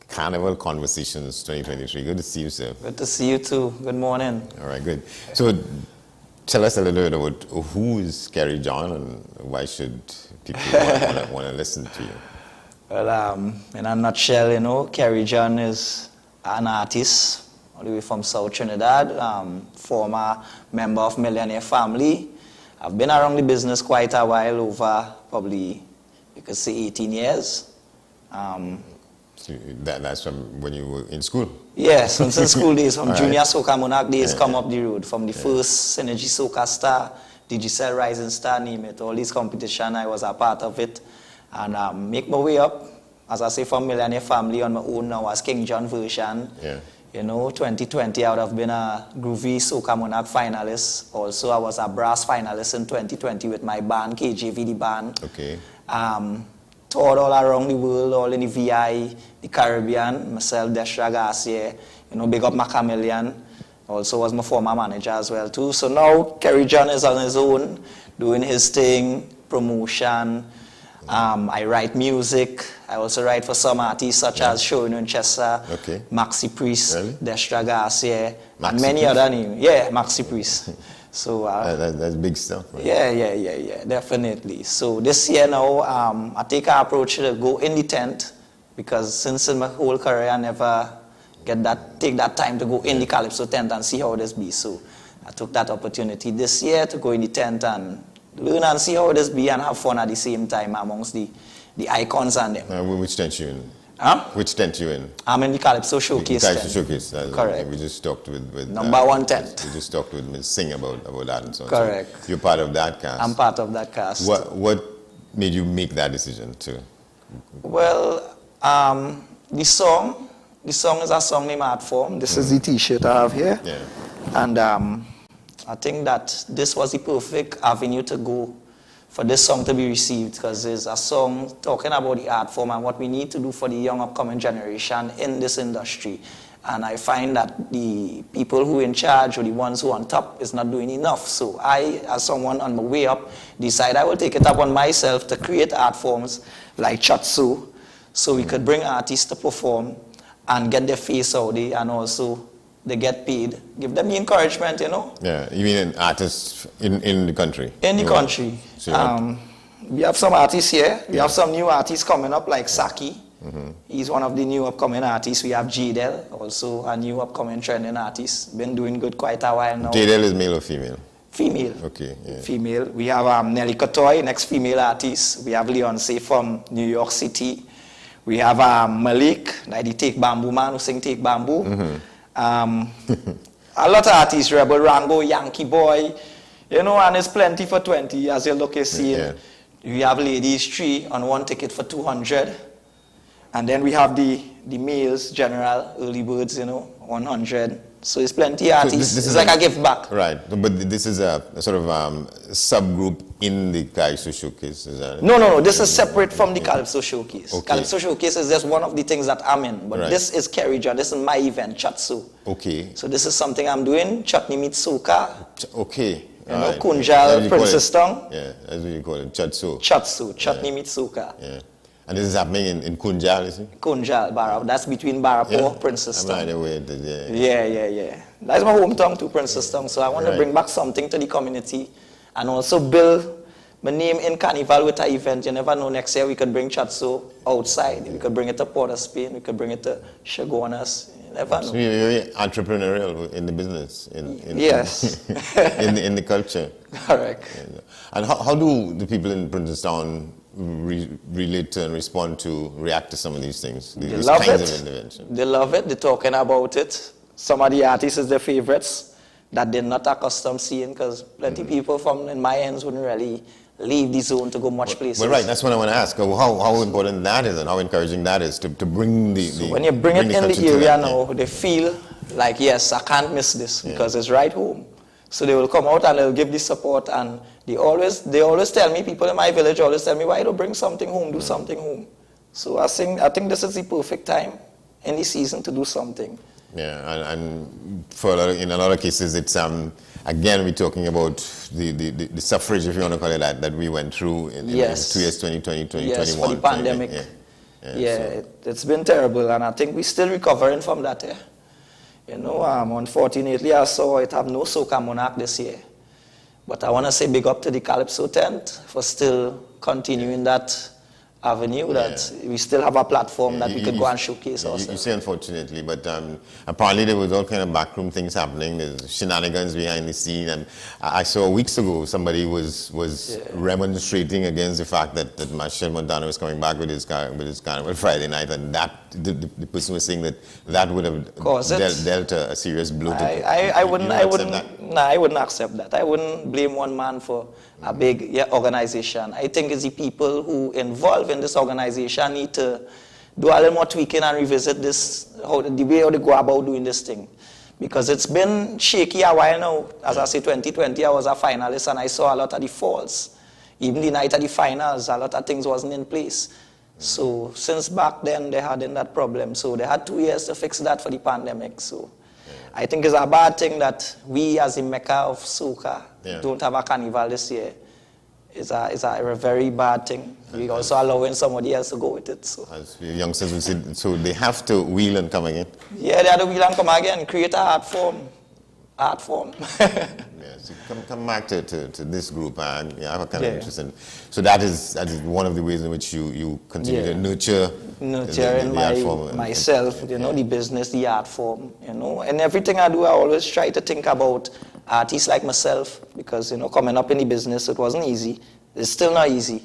Carnival Conversations 2023. Good to see you, sir. Good to see you too. Good morning. All right, good. So tell us a little bit about who is Kerry John and why should people want to listen to you? Well, in a nutshell, Kerry John is an artist all the way from South Trinidad, former member of Millionaire Family. I've been around the business quite a while, over probably, you could say 18 years. So that's from when you were in school? Yes, since school days, from junior soca monarch days, come up the road. From the first Synergy Soca Star, Digicel Rising Star, name it, all these competition, I was a part of it. And make my way up, as I say, from Millionaire Family on my own now as King John version. Yeah. 2020, I would have been a Groovy Soca Monarch finalist. Also, I was a brass finalist in 2020 with my band, KJV the band. Okay. Toured all around the world, all in the VI, the Caribbean, myself, Destra Garcia, big up my chameleon. Also was my former manager as well too. So now Kerry John is on his own, doing his thing, promotion. I write music. I also write for some artists such as Shorin Chessa, Maxi Priest, Destra Garcia, and many other names. Yeah, Maxi Priest. So that's big stuff. Right? Yeah, definitely. So this year now, I take an approach to go in the tent, because since in my whole career I never take that time to go in the Calypso tent and see how this be. So I took that opportunity this year to go in the tent and learn and see how this be and have fun at the same time amongst the icons and them. Which tent you in? Huh? Which tent you in? I'm in the Calypso Showcase tent. Calypso Showcase. Correct. We just talked with number one tent. We just talked with Ms. Singh about that and so on. Correct. So you're part of that cast. I'm part of that cast. What made you make that decision to? Well, the song is a song named Art Form. This is the T-shirt I have here. Yeah. And I think that this was the perfect avenue to go for this song to be received, because it's a song talking about the art form and what we need to do for the young upcoming generation in this industry. And I find that the people who are in charge or the ones who are on top is not doing enough. So I, as someone on my way up, decide I will take it up on myself to create art forms like Chatsu, so we could bring artists to perform and get their face out there, and also they get paid. Give them the encouragement, Yeah, you mean artists in the country? In the country. So we have some artists here. We have some new artists coming up, like Saki. Mm-hmm. He's one of the new upcoming artists. We have Jadel, also a new upcoming trending artist. Been doing good quite a while now. Jadel is male or female? Female. Okay, yeah. Female. We have Nelly Kotoy, next female artist. We have Leonce from New York City. We have Malik, like the Take Bamboo man who sing Take Bamboo. Mm-hmm. A lot of artists, Rebel Rango, Yankee Boy, and it's plenty for 20, as you look at seeing. Yeah. We have ladies 3 on 1 ticket for 200. And then we have the males, general, early birds, 100. So it's plenty of artists. This it's like a gift back. Right, but this is a sort of subgroup in the Calypso Showcase, is that? No, this is separate from the Calypso Showcase. Okay. Calypso Showcase is just one of the things that I'm in, but Right. this is Kerry John, this is my event, Chatsu. Okay. So this is something I'm doing, Chutney meets Soca. Okay. Kunjal, That's what you call Princess it. Tongue. Yeah, that's what you call it, Chatsu. Chatsu, Chutney meets Soca. Yeah. And this is happening in Kunjal, is it? Kunjal, Barra. That's between Barapo, Princess I'm not Tongue. aware that, yeah. That's my hometown too, Princess Tongue. So I want to bring back something to the community and also build my name in Carnival with an event. You never know, next year we could bring Chatsu outside. We could bring it to Port of Spain. We could bring it to Chagonas. You never know. So you're entrepreneurial in the business, Yes. in the culture. Correct. And how do the people in Princeton relate to and respond to, react to some of these things? They These love kinds it. of intervention? They love it. They're talking about it. Some of the artists is their favorites that they're not accustomed seeing, because plenty people from in my ends wouldn't really leave the zone to go much places. Well, right, that's what I want to ask. How important that is and how encouraging that is to bring the When you bring it in culture the to area them, now, they feel like, yes, I can't miss this because it's right home. So they will come out and they'll give the support, and they always tell me, people in my village always tell me, why don't bring something home, do something home. So I think this is the perfect time in the season to do something. Yeah, and in a lot of cases, it's again we're talking about the suffrage, if you want to call it that we went through in 2 years, 2020, 2021. Yes, for the pandemic. It's been terrible, and I think we're still recovering from that. Unfortunately, I saw it have no Soca Monarch this year. But I want to say big up to the Calypso tent for still continuing that avenue, that we still have a platform that we could go and showcase ourselves. You say unfortunately, but apparently there was all kind of backroom things happening. There's shenanigans behind the scene, and I saw weeks ago somebody was remonstrating against the fact that Marshall Montano was coming back with his carnival Friday night, and that the person was saying that would have dealt a serious blow to I wouldn't accept that. I wouldn't blame one man for a big organization. I think it's the people who involved in this organization need to do a little more tweaking and revisit this, the way how they go about doing this thing. Because it's been shaky a while now. As I say, 2020, I was a finalist and I saw a lot of the faults. Even the night of the finals, a lot of things wasn't in place. So since back then, they had that problem. So they had 2 years to fix that for the pandemic. So I think it's a bad thing that we, as the Mecca of Soca, don't have a carnival this year. It's a very bad thing. We're also allowing somebody else to go with it. So. As youngsters will say, so they have to wheel and come again? Yeah, they have to wheel and come again, create an art form. art form. Yes, come back to this group, and I have a kind of interest in. So that is one of the ways in which you continue to nurture nurturing the art form myself, the business, the art form, and everything I do, I always try to think about artists like myself, because coming up in the business, it wasn't easy. It's still not easy.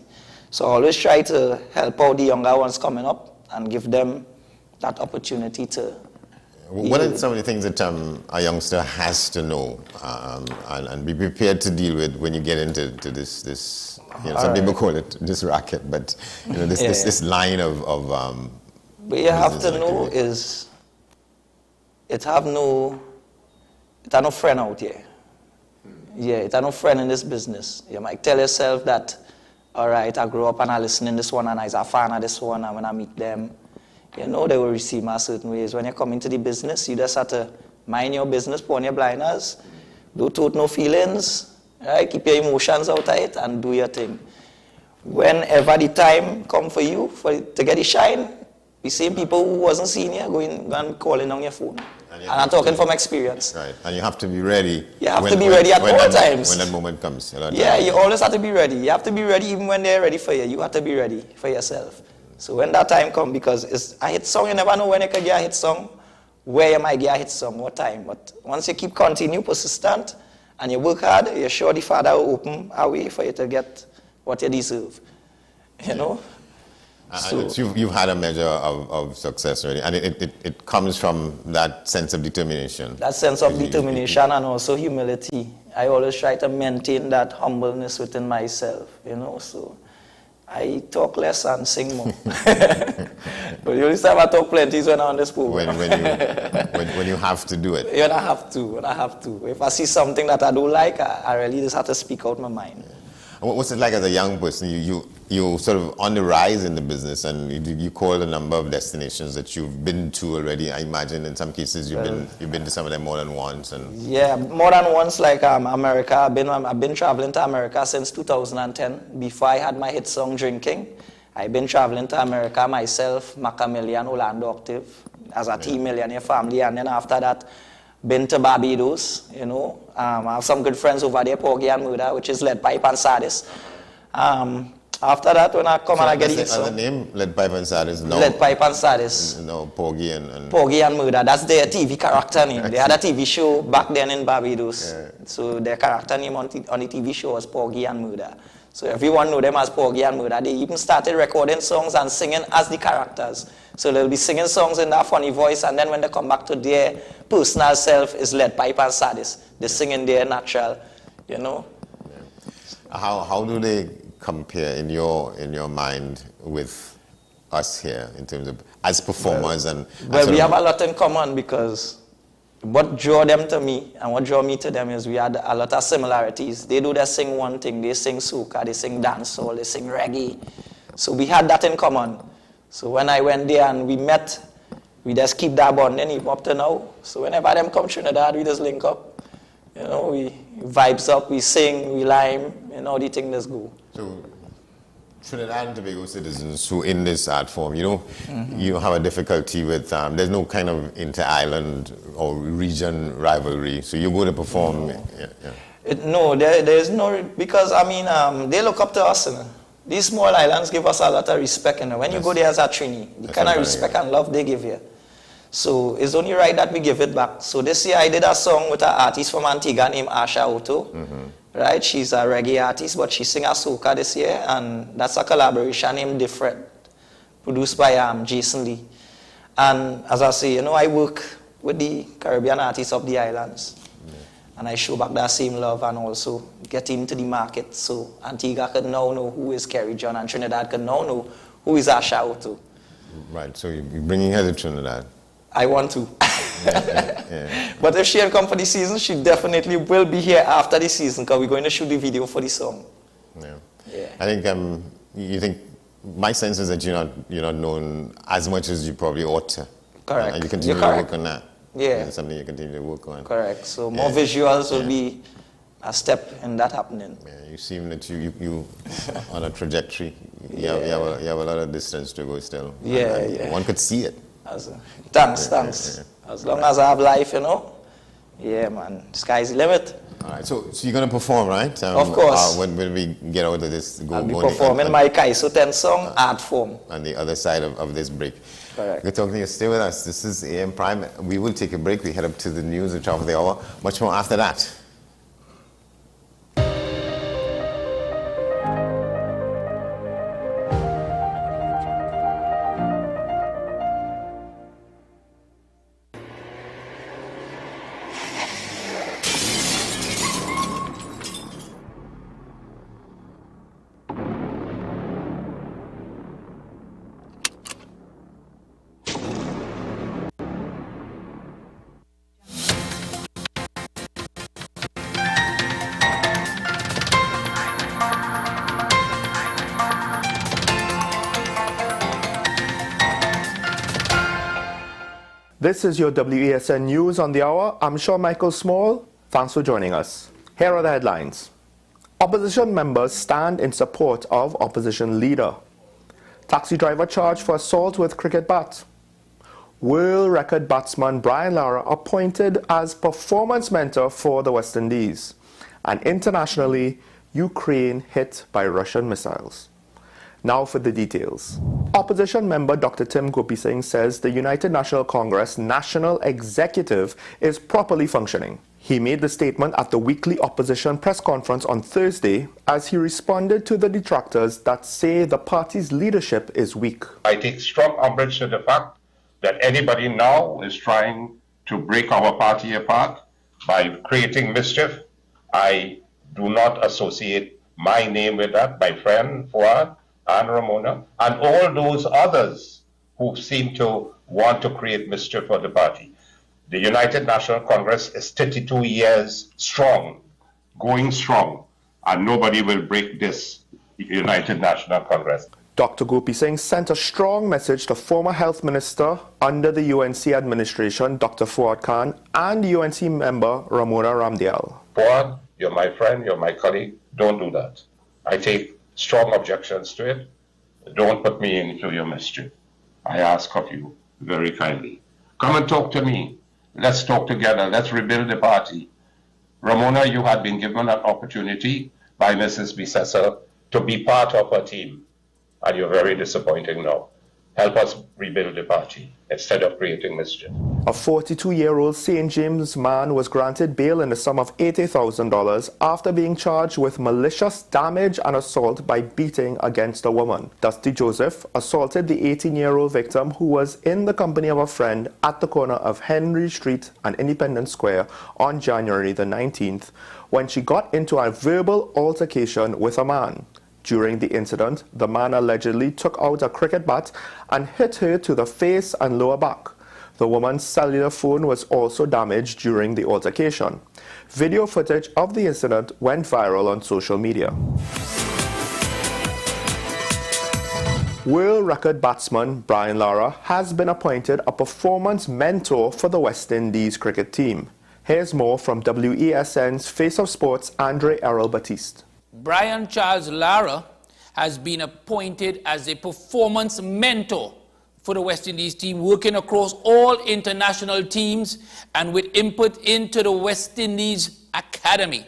So I always try to help out the younger ones coming up and give them that opportunity to. What are some of the things that a youngster has to know and be prepared to deal with when you get into this some people call it this racket, but this line of what you have to know is it have no friend out here. Yeah, it have no friend in this business. You might tell yourself that, all right, I grew up and I listen to this one and I was a fan of this one, and when I meet them, they will receive me certain ways. When you come into the business, you just have to mind your business, put on your blinders, don't no feelings, right? Keep your emotions out of it and do your thing. Whenever the time come for you to get the shine, the same people who wasn't seeing you going and calling on your phone. And I'm talking from experience. Right, and you have to be ready. You have to be ready at all times. When that moment comes. Yeah, you always have to be ready. You have to be ready even when they're ready for you. You have to be ready for yourself. So when that time comes, because it's a hit song, you never know when you can get a hit song, where you might get a hit song, what time. But once you keep persistent, and you work hard, you're sure the Father will open a way for you to get what you deserve. So you've had a measure of success already, and it comes from that sense of determination. That sense of determination and also humility. I always try to maintain that humbleness within myself, so I talk less and sing more. But the only time I talk plenty is when I'm on this program. When you have to do it. When I have to. If I see something that I don't like, I really just have to speak out my mind. What's it like as a young person? You sort of on the rise in the business, and you call a number of destinations that you've been to already. I imagine in some cases you've been to some of them more than once. Yeah, more than once. Like America, I've been traveling to America since 2010. Before I had my hit song "Drinking," I've been traveling to America myself, Macamillion and Orlando Octave, as a Team Millionaire family, and then after that, been to Barbados. I have some good friends over there, Porgy and Murder, which is Lead Pipe and Sardis. After that, when I come and I get it. So the name Lead Pipe and Sardis? No. Lead Pipe and Sardis. No, Porgy and Murder. That's their TV character name. They had a TV show back then in Barbados. Yeah. So their character name on the TV show was Porgy and Murder. So everyone know them as Porgy and Murder. They even started recording songs and singing as the characters. So they'll be singing songs in that funny voice, and then when they come back to their personal self, is Lead Pipe and Sardis. They sing in their natural, Yeah. How do they compare in your mind with us here in terms of as performers Well, we have a lot in common, because what drew them to me and what drew me to them is we had a lot of similarities. They sing one thing, they sing soca, they sing dancehall, they sing reggae. So we had that in common. So when I went there and we met, we just keep that bonding even up to now. So whenever them come Trinidad, we just link up. We vibes up, we sing, we lime, the thing just go. So Trinidad and Tobago citizens who in this art form, you have a difficulty with, there's no kind of inter-island or region rivalry. So you go to perform. No, there's no, because they look up to us. These small islands give us a lot of respect. When you go there as a Trini, the kind of respect and love they give you. So it's only right that we give it back. So this year I did a song with an artist from Antigua named Asha Otto. Right, she's a reggae artist, but she sing a soca this year, and that's a collaboration named Different, produced by Jason Lee. And as I say, I work with the Caribbean artists of the islands, and I show back that same love and also get into the market, so Antigua could now know who is Kerry John, and Trinidad could now know who is Asha Otto. Right, so you're bringing her to Trinidad. I want to. Yeah. But if she had come for the season, she definitely will be here after the season, because we're going to shoot the video for the song. Yeah. I think you think my sense is that you're not known as much as you probably ought to. Correct. And you continue to work on that. Yeah. It's something you continue to work on. Correct. So more visuals will be a step in that happening. Yeah. You seem that you on a trajectory. You have a lot of distance to go still. Yeah. One could see it. Thanks. As long as I have life, Yeah, man. Sky's the limit. All right, so you're going to perform, right? Of course. When we get out of this, I'll be performing my Kaiso 10 song art form. On the other side of this break. Correct. Good talking to you. Stay with us. This is AM Prime. We will take a break. We head up to the news at the top of the hour. Much more after that. This is your WESN News on the Hour. I'm sure Michael Small. Thanks for joining us. Here are the headlines. Opposition members stand in support of opposition leader. Taxi driver charged for assault with cricket bat. World record batsman Brian Lara appointed as performance mentor for the West Indies. And internationally, Ukraine hit by Russian missiles. Now for the details. Opposition member Dr. Tim Gopi Singh says the United National Congress National Executive is properly functioning. He made the statement at the weekly opposition press conference on Thursday as he responded to the detractors that say the party's leadership is weak. I take strong umbrage to the fact that anybody now is trying to break our party apart by creating mischief. I do not associate my name with that, my friend Fuad and Ramona, and all those others who seem to want to create mischief for the party. The United National Congress is 32 years strong, going strong, and nobody will break this United National Congress. Dr. Gopi Singh sent a strong message to former health minister under the UNC administration, Dr. Fuad Khan, and UNC member Ramona Ramdial. Fuad, you're my friend, you're my colleague, don't do that. I take strong objections to it. Don't put me into your mischief. I ask of you very kindly. Come and talk to me. Let's talk together. Let's rebuild the party. Ramona, you had been given an opportunity by Mrs. Bissessel to be part of her team, and you're very disappointing now. Help us rebuild the party instead of creating mischief. A 42-year-old St. James man was granted bail in the sum of $80,000 after being charged with malicious damage and assault by beating against a woman. Dusty Joseph assaulted the 18-year-old victim who was in the company of a friend at the corner of Henry Street and Independence Square on January the 19th when she got into a verbal altercation with a man. During the incident, the man allegedly took out a cricket bat and hit her to the face and lower back. The woman's cellular phone was also damaged during the altercation. Video footage of the incident went viral on social media. World record batsman Brian Lara has been appointed a performance mentor for the West Indies cricket team. Here's more from WESN's Face of Sports' Andre Errol Batiste. Brian Charles Lara has been appointed as a performance mentor for the West Indies team, working across all international teams and with input into the West Indies Academy.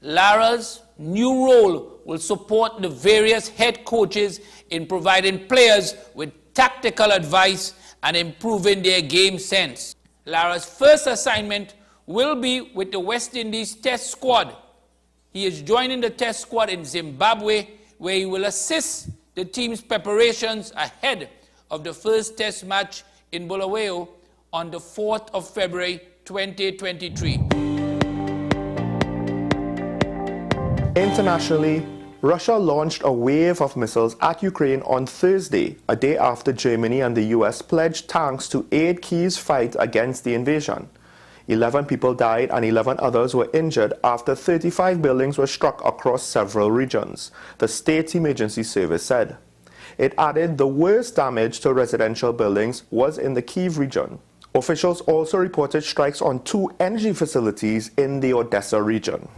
Lara's new role will support the various head coaches in providing players with tactical advice and improving their game sense. Lara's first assignment will be with the West Indies Test squad. He is joining the Test squad in Zimbabwe, where he will assist the team's preparations ahead of the first Test match in Bulawayo on the 4th of February 2023. Internationally, Russia launched a wave of missiles at Ukraine on Thursday, a day after Germany and the US pledged tanks to aid Kyiv's fight against the invasion. 11 people died and 11 others were injured after 35 buildings were struck across several regions, the state's emergency service said. It added the worst damage to residential buildings was in the Kyiv region. Officials also reported strikes on 2 energy facilities in the Odessa region.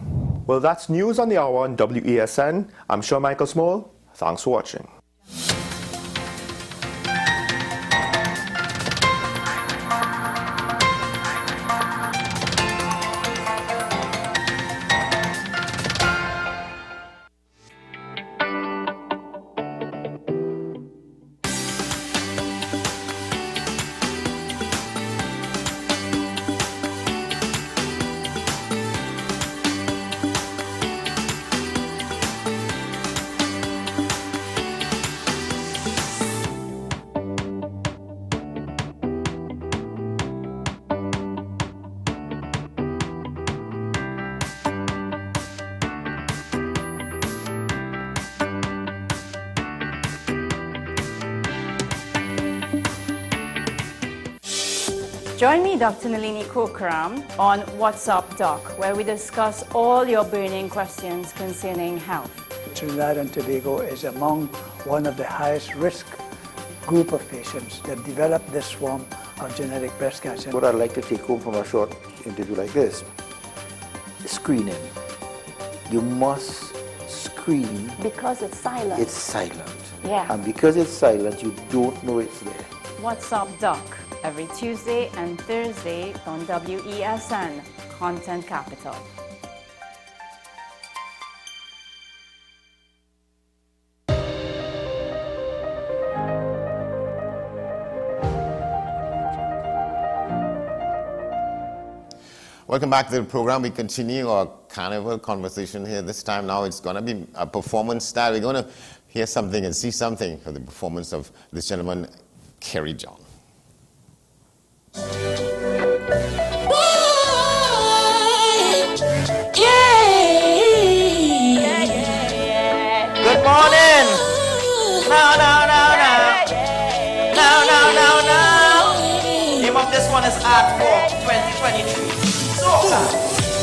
Well, that's news on the hour on WESN. I'm sure Michael Small. Thanks for watching. Join me, Dr. Nalini Kokram, on What's Up Doc, where we discuss all your burning questions concerning health. Trinidad and Tobago is among one of the highest risk group of patients that develop this form of genetic breast cancer. What I'd like to take home from a short interview like this is screening. You must screen. Because it's silent. It's silent. Yeah. And because it's silent, you don't know it's there. What's Up Doc, every Tuesday and Thursday on WESN, Content Capital. Welcome back to the program. We continue our carnival conversation here. This time now it's going to be a performance style. We're going to hear something and see something for the performance of this gentleman, Kerry John. Good morning. No. Name of this one is Art for 2023.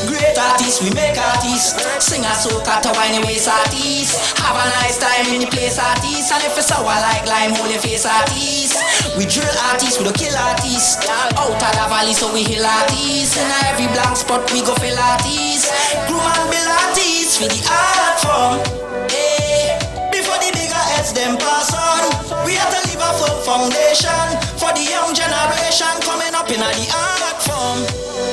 Great artists, we make artists. Sing a soca to wine waste artists. Have a nice time in the place artists. And if it's sour like lime, hold your face artists. We drill artists, we don't kill artists. Out of the valley so we heal artists. In every blank spot we go fill artists. Groom and bill artists for the art form. Hey, before the bigger heads them pass on. We have to leave a full foundation for the young generation coming up in the art form.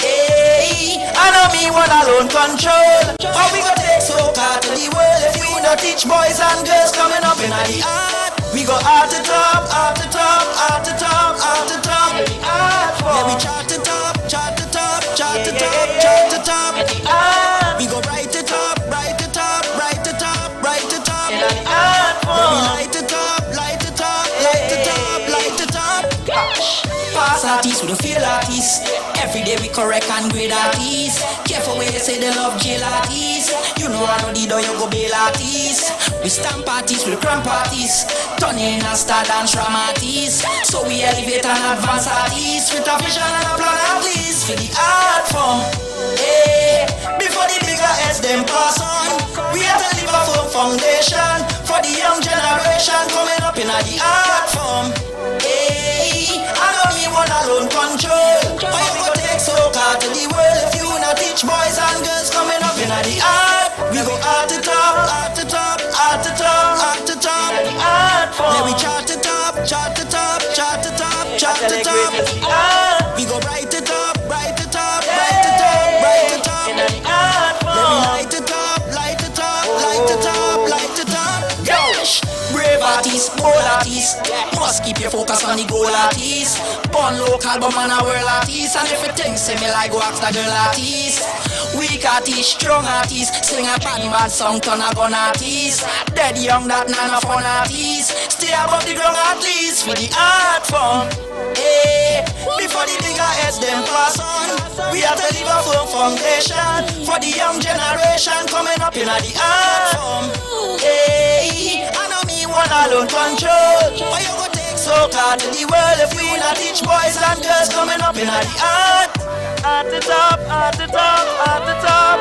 Hey, I know me one alone control. How we go take soca to the world if you not teach boys and girls coming up in the art? We go art to top, art to top, art to top, art to top. Yeah, we chart to top, chart to top, chart to top, chart to top. We go right to top, right to top, right to top, right to top. Yeah, we light to top, light to top, light to top, light to top. Pass artists, we don't feel artists. Every day we correct and grade artists. Careful when you say they love jail artists. You know I know the door you go bail artists. We stamp artists, we cramp artists. Turn in and star dance ram artists. So we elevate and advance artists. With a vision and a plan at least for the art form. Hey, before the bigger heads them pass on. We have to leave a firm foundation for the young generation coming up in the art form. Hey, I know me one alone control. Why you go take soca to the world if you not teach boys and girls coming up in the art? We go art to top, art to top, art to top, art to top. Yeah, we chart to top, chart to top, chart to top, chart to top. We go right to top, right to top, right to top, right to top. Yeah, we light to top, light to top, light to top, light to top. Gosh, brave artists, bold artists. Must keep your focus on the goal artists. Born local, but man a world artist. And if you think say me like go ask the girl artist. Weak artist, strong artist. Sing a bad song, turn a gun artist. Dead young, that none of fun artist. Stay above the ground at least for the art form. Hey, before the bigger heads them pass on. We have to leave a firm foundation for the young generation coming up in the art form. Hey, I know me one alone control. Why you go take soca to the world if we not teach boys and girls coming up in the art? At the top, at the top, at the top,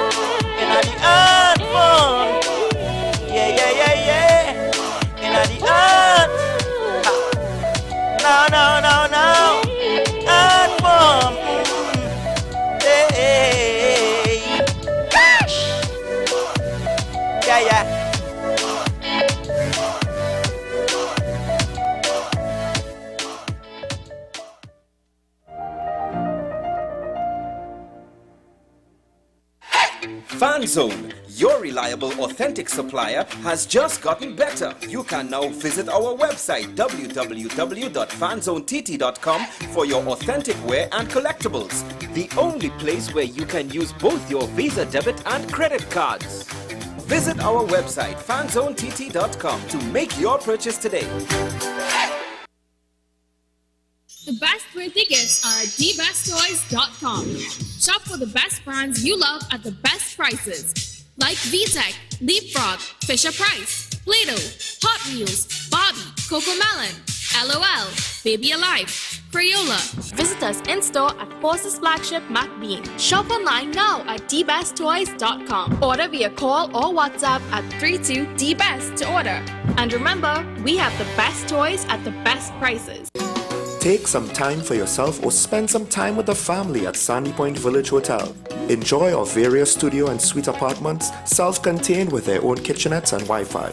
in the art form. Yeah. In the art. No. Art form. Hey. Gosh. Yeah. FanZone, your reliable, authentic supplier, has just gotten better. You can now visit our website www.fanzonett.com for your authentic wear and collectibles. The only place where you can use both your Visa debit and credit cards. Visit our website fanzonett.com to make your purchase today. The best birthday gifts are at thebesttoys.com. Shop for the best brands you love at the best prices. Like VTech, Leapfrog, Fisher Price, Play-Doh, Hot Wheels, Barbie, Cocomelon, LOL, Baby Alive, Crayola. Visit us in-store at Forces Flagship MacBean. Shop online now at dbesttoys.com. Order via call or WhatsApp at 32DBEST to order. And remember, we have the best toys at the best prices. Take some time for yourself or spend some time with the family at Sandy Point Village Hotel. Enjoy our various studio and suite apartments, self-contained with their own kitchenettes and Wi-Fi.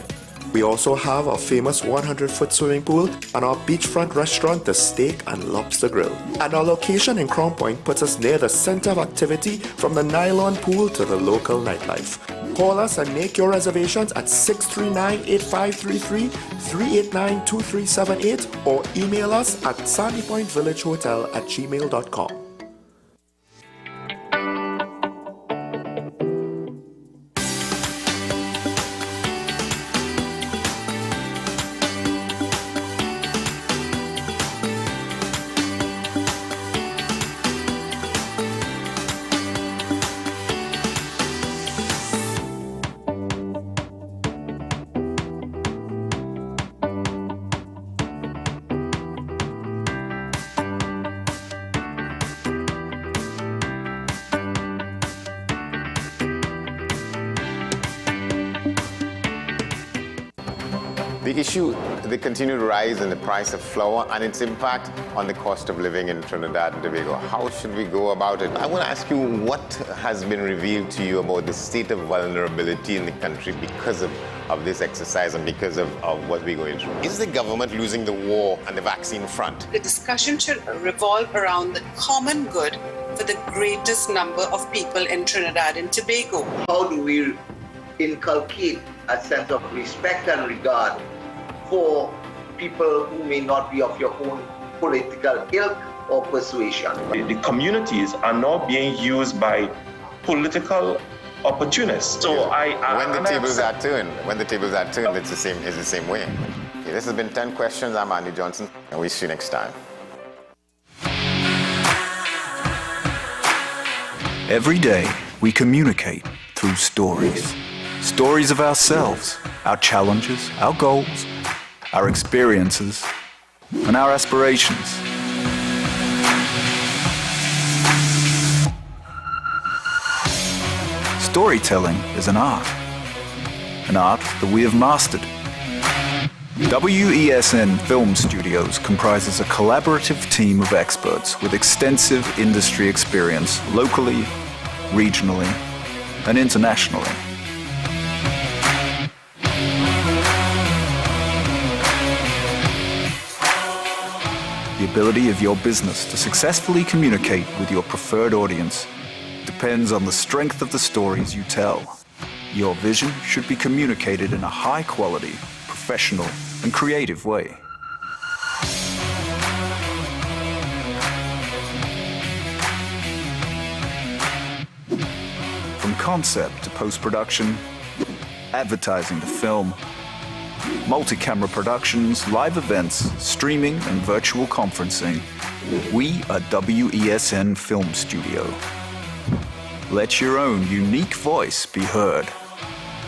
We also have our famous 100-foot swimming pool and our beachfront restaurant, the Steak and Lobster Grill. And our location in Crown Point puts us near the center of activity from the nylon pool to the local nightlife. Call us and make your reservations at 639-8533, 389-2378 or email us at sandypointvillagehotel@gmail.com. The issue, the continued rise in the price of flour and its impact on the cost of living in Trinidad and Tobago. How should we go about it? I want to ask you, what has been revealed to you about the state of vulnerability in the country because of this exercise and because of what we're going through? Is the government losing the war on the vaccine front? The discussion should revolve around the common good for the greatest number of people in Trinidad and Tobago. How do we inculcate a sense of respect and regard for people who may not be of your own political ilk or persuasion? The communities are now being used by political opportunists. So when the tables are turned, it's the same way. Okay, this has been 10 questions. I'm Andy Johnson, and we'll see you next time. Every day, we communicate through stories. Stories of ourselves, our challenges, our goals, our experiences, and our aspirations. Storytelling is an art that we have mastered. WESN Film Studios comprises a collaborative team of experts with extensive industry experience locally, regionally, and internationally. The ability of your business to successfully communicate with your preferred audience depends on the strength of the stories you tell. Your vision should be communicated in a high-quality, professional, and creative way. From concept to post-production, advertising to film, multi-camera productions, live events, streaming, and virtual conferencing, we are WESN Film Studio. Let your own unique voice be heard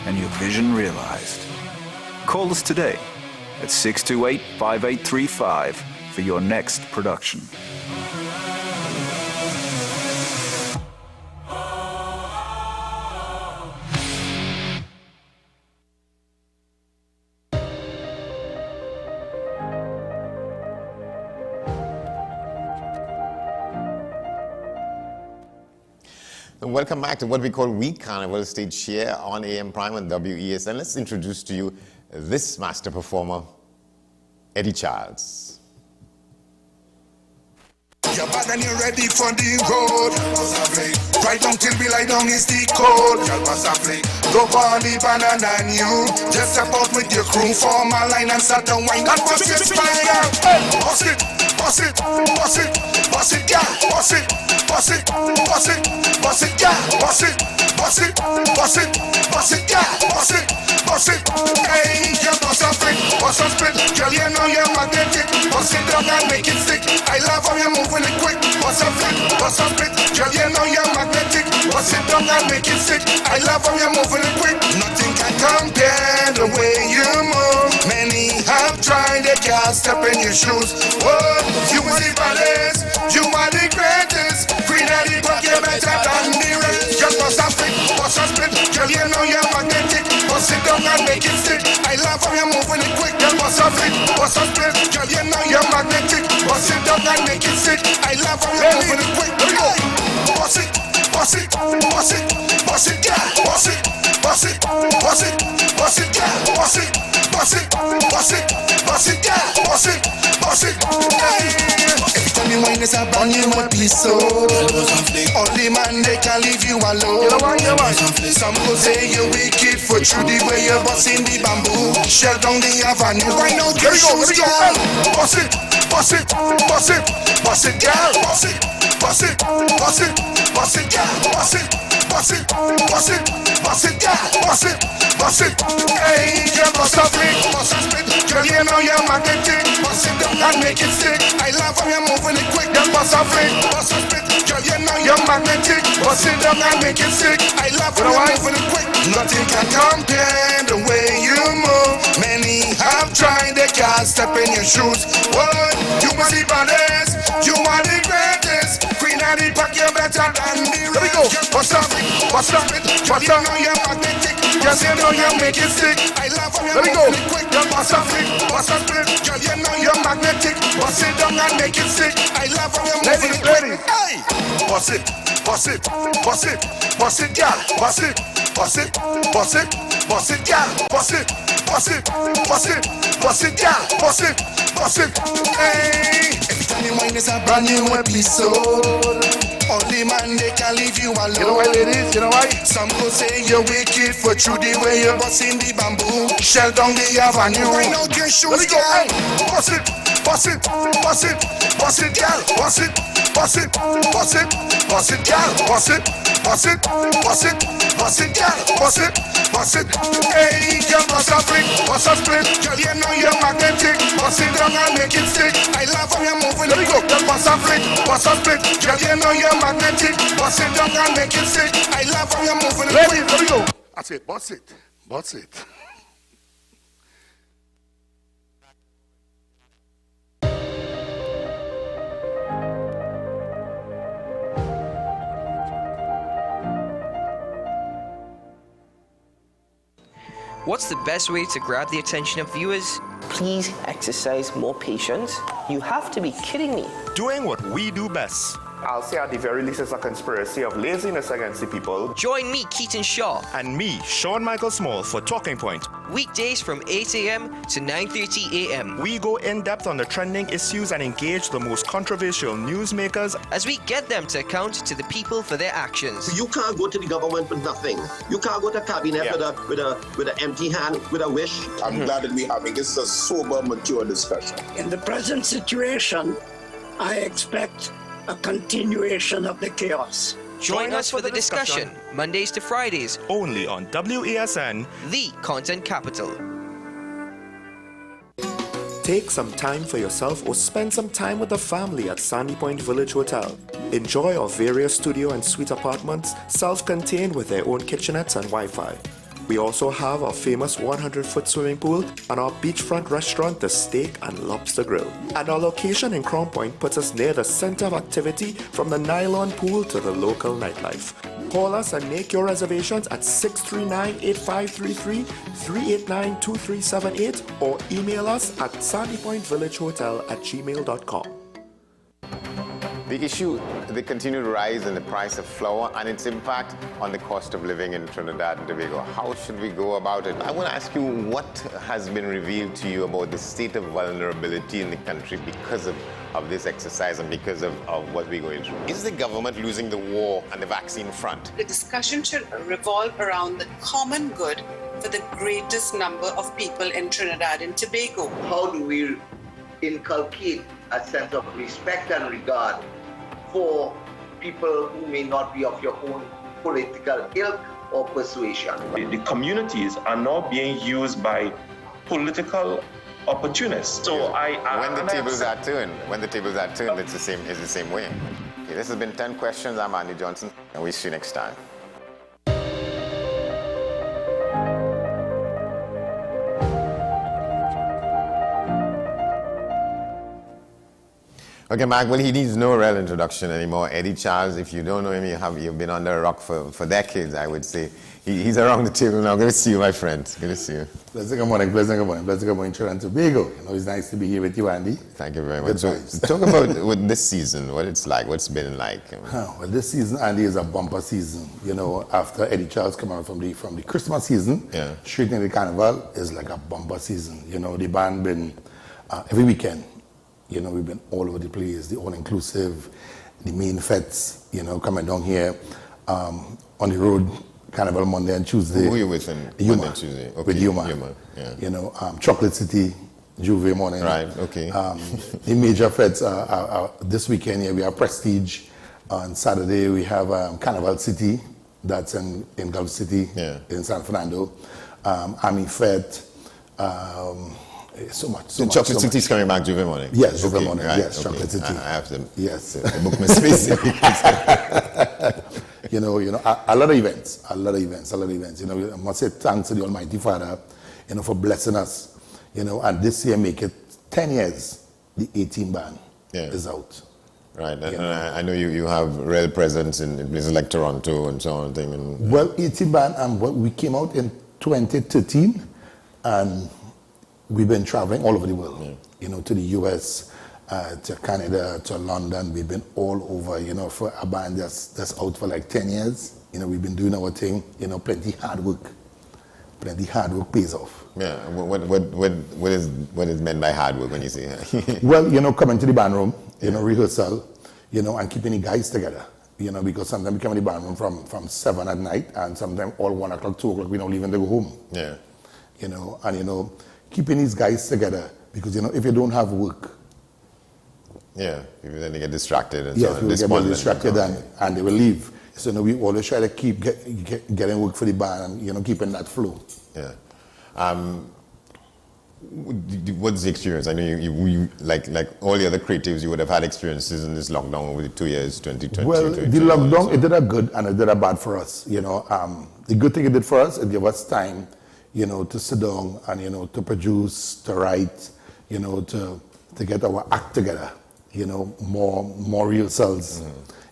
and your vision realized. Call us today at 628-5835 for your next production. Welcome back to what we call Week Carnival, staged here on AM Prime and WESN. Let's introduce to you this master performer, Eddie Charles. You're bad and you're ready for the road. Right down till we lie down is the code. Go on the banana and you just step out with your crew, form a line and start to wind and bust it, fire. Bust it, bust it, bust it, bust it, yeah, bust it, bust it, bust it, bust it, yeah, bust it, bust it, bust it, bust it, yeah, bust it, bust it. Hey, you bust a split, girl, you know you're magnetic. Bust it down and make it stick. I love how you move really quick. Bust a split, girl, you know you're magnetic. Bust it down and make it stick. I love how you move really quick. Nothing can compare the way you move. Many have have tried, they can't step in your shoes. Oh, you are the baddest, you are the greatest. Queen of the park, you're better than the rest. Just bust a flip, bust a split. Girl, you know you're magnetic. Bust it down and make it stick. I love how you're moving it quick. Girl, bust a flip, bust a split. Girl, you know you're magnetic. Bust it down and make it stick. I love how you're moving it quick. Here we go. Bust it, bust it, bust it, bust it, girl. Bust it, bust it, bust it, bust it, girl. Bust it, bust it, bust it, bust it, girl. Bust it, bust it. Every time you whine, it's a brand new episode. Only man they can leave you alone. Some go say you're wicked for true the way you're busting the bamboo. Shell down the avenue. Why not your shoes, girl? Bust it, bust it, bust it, bust it, girl. Bust it, bust it, bust it, bust it, girl. Bust it, bust it, bust it, bust it, girl. Bust it, bust it. Hey, girl, bust a flip, bust a split. Girl, you know you're magnetic. Bust it down and make it stick. I love how you're moving it quick. Girl, bust a flip, bust a split. Girl, you know you're magnetic. Bust it down and make it stick. I love how you're moving it quick. Nothing can compare the way you move. Many have tried, they can't step in your shoes. What? You are the baddest, you are the greatest. Queen of the pack, you're better than the rest. Here we go. What's up? What's up? What's up? You know you're magnetic. Yes, you know you make it stick. I love how you're moving it quick. What's up? What's up? Girl, you know you're magnetic. Bust it down and make it stick. I love how you're moving it quick. Hey, bust it, bust it, bust it, bust it, girl. Bust it, bust it, bust it, bust it, girl. Bust it, bust it, bust it, bust it, girl. Bust it, bust it. Hey, every time you whine, it's a brand new episode. Only man they can leave you alone. You know why, ladies? You know why? Some go say you're wicked for true the way you're busting the bamboo. Shell down the avenue. Why not your shoes, girl? Bust it, bust it, bust it, bust it, girl. Bust it, bust it, bust it, bust it, girl. Bust it, bust it, bust it, bust it, girl. Bust it, bust it. Hey, girl, bust a flip, bust a split. Girl, you know you're magnetic. Bust it down and make it stick. I love how you're moving it quick. Girl, bust a flip, bust a split. Girl, you know you're magnetic. Bust it down and make it stick. I love how you're moving it quick. Let me go. I say, bust it, bust it. What's the best way to grab the attention of viewers? Please exercise more patience. You have to be kidding me. Doing what we do best. I'll say at the very least it's a conspiracy of laziness against the people. Join me, Keaton Shaw. And me, Sean Michael Small, for Talking Point. Weekdays from 8 a.m. to 9:30 a.m. We go in-depth on the trending issues and engage the most controversial newsmakers as we get them to account to the people for their actions. You can't go to the government with nothing. You can't go to cabinet with an empty hand, with a wish. I'm glad that we're having this a sober, mature discussion. In the present situation, I expect a continuation of the chaos. Join us for the discussion, Mondays to Fridays, only on WESN, the content capital. Take some time for yourself or spend some time with the family at Sandy Point Village Hotel. Enjoy our various studio and suite apartments, self-contained with their own kitchenettes and Wi-Fi. We also have our famous 100-foot swimming pool and our beachfront restaurant, the Steak and Lobster Grill. And our location in Crown Point puts us near the center of activity from the nylon pool to the local nightlife. Call us and make your reservations at 639-8533, 389-2378 or email us at sandypointvillagehotel@gmail.com. The issue, the continued rise in the price of flour and its impact on the cost of living in Trinidad and Tobago. How should we go about it? I want to ask you what has been revealed to you about the state of vulnerability in the country because of this exercise and because of what we're going through. Is the government losing the war on the vaccine front? The discussion should revolve around the common good for the greatest number of people in Trinidad and Tobago. How do we inculcate a sense of respect and regard for people who may not be of your own political ilk or persuasion? The communities are now being used by political opportunists. So when the tables are turned, it's the same way. Okay, this has been 10 Questions. I'm Andy Johnson, and we'll see you next time. Okay, Mark, well, he needs no real introduction anymore. Eddie Charles, if you don't know him, you've been under a rock for decades, I would say. He's around the table now. Good to see you, my friend. Good to see you. Pleasant good morning, Trinidad and Tobago. It's nice to be here with you, Andy. Thank you very much. So, talk about this season, what it's like, what's been like. Well, this season, Andy, is a bumper season. After Eddie Charles came out from the Christmas season, straight into the Carnival is like a bumper season. The band been every weekend. We've been all over the place, the all-inclusive, the main fets, coming down here on the road. Carnival Monday and Tuesday. Who are you with on Monday and Tuesday? Okay. With Yuma. Yeah. Chocolate City, Juve morning. Right, okay. The major feds are this weekend here. We have Prestige. On Saturday we have Carnival City. That's in Gulf City, in San Fernando. Army Fete. So much. Chocolate City is coming back Juve morning? Yes, Juve okay, morning. Right, Yes, okay. Chocolate City. I have to book my space. a lot of events. I must say thanks to the Almighty Father, for blessing us, and this year make it 10 years, the 18 band is out. Right, and I know you have real presence in places like Toronto and so on. Well, 18 band, we came out in 2013, and we've been traveling all over the world, to the US, to Canada, to London. We've been all over, for a band that's out for like 10 years. We've been doing our thing, plenty hard work pays off. Yeah, what is meant by hard work when you say that? Well, coming to the band room, rehearsal, and keeping the guys together. Because sometimes we come in the band room from 7 at night, and sometimes all 1 o'clock, 2 o'clock, we're not leaving to go home. Yeah. And keeping these guys together, because if you don't have work, people then they get distracted and yes, so on. Yes, people get distracted and they will leave. So we always try to keep getting work for the band and keeping that flow. Yeah. What's the experience? I know you like all the other creatives, you would have had experiences in this lockdown over the 2 years, 2020. Well, the lockdown, it did a good and it did a bad for us. The good thing it did for us, it gave us time, to sit down and to produce, to write, to get our act together. More real selves.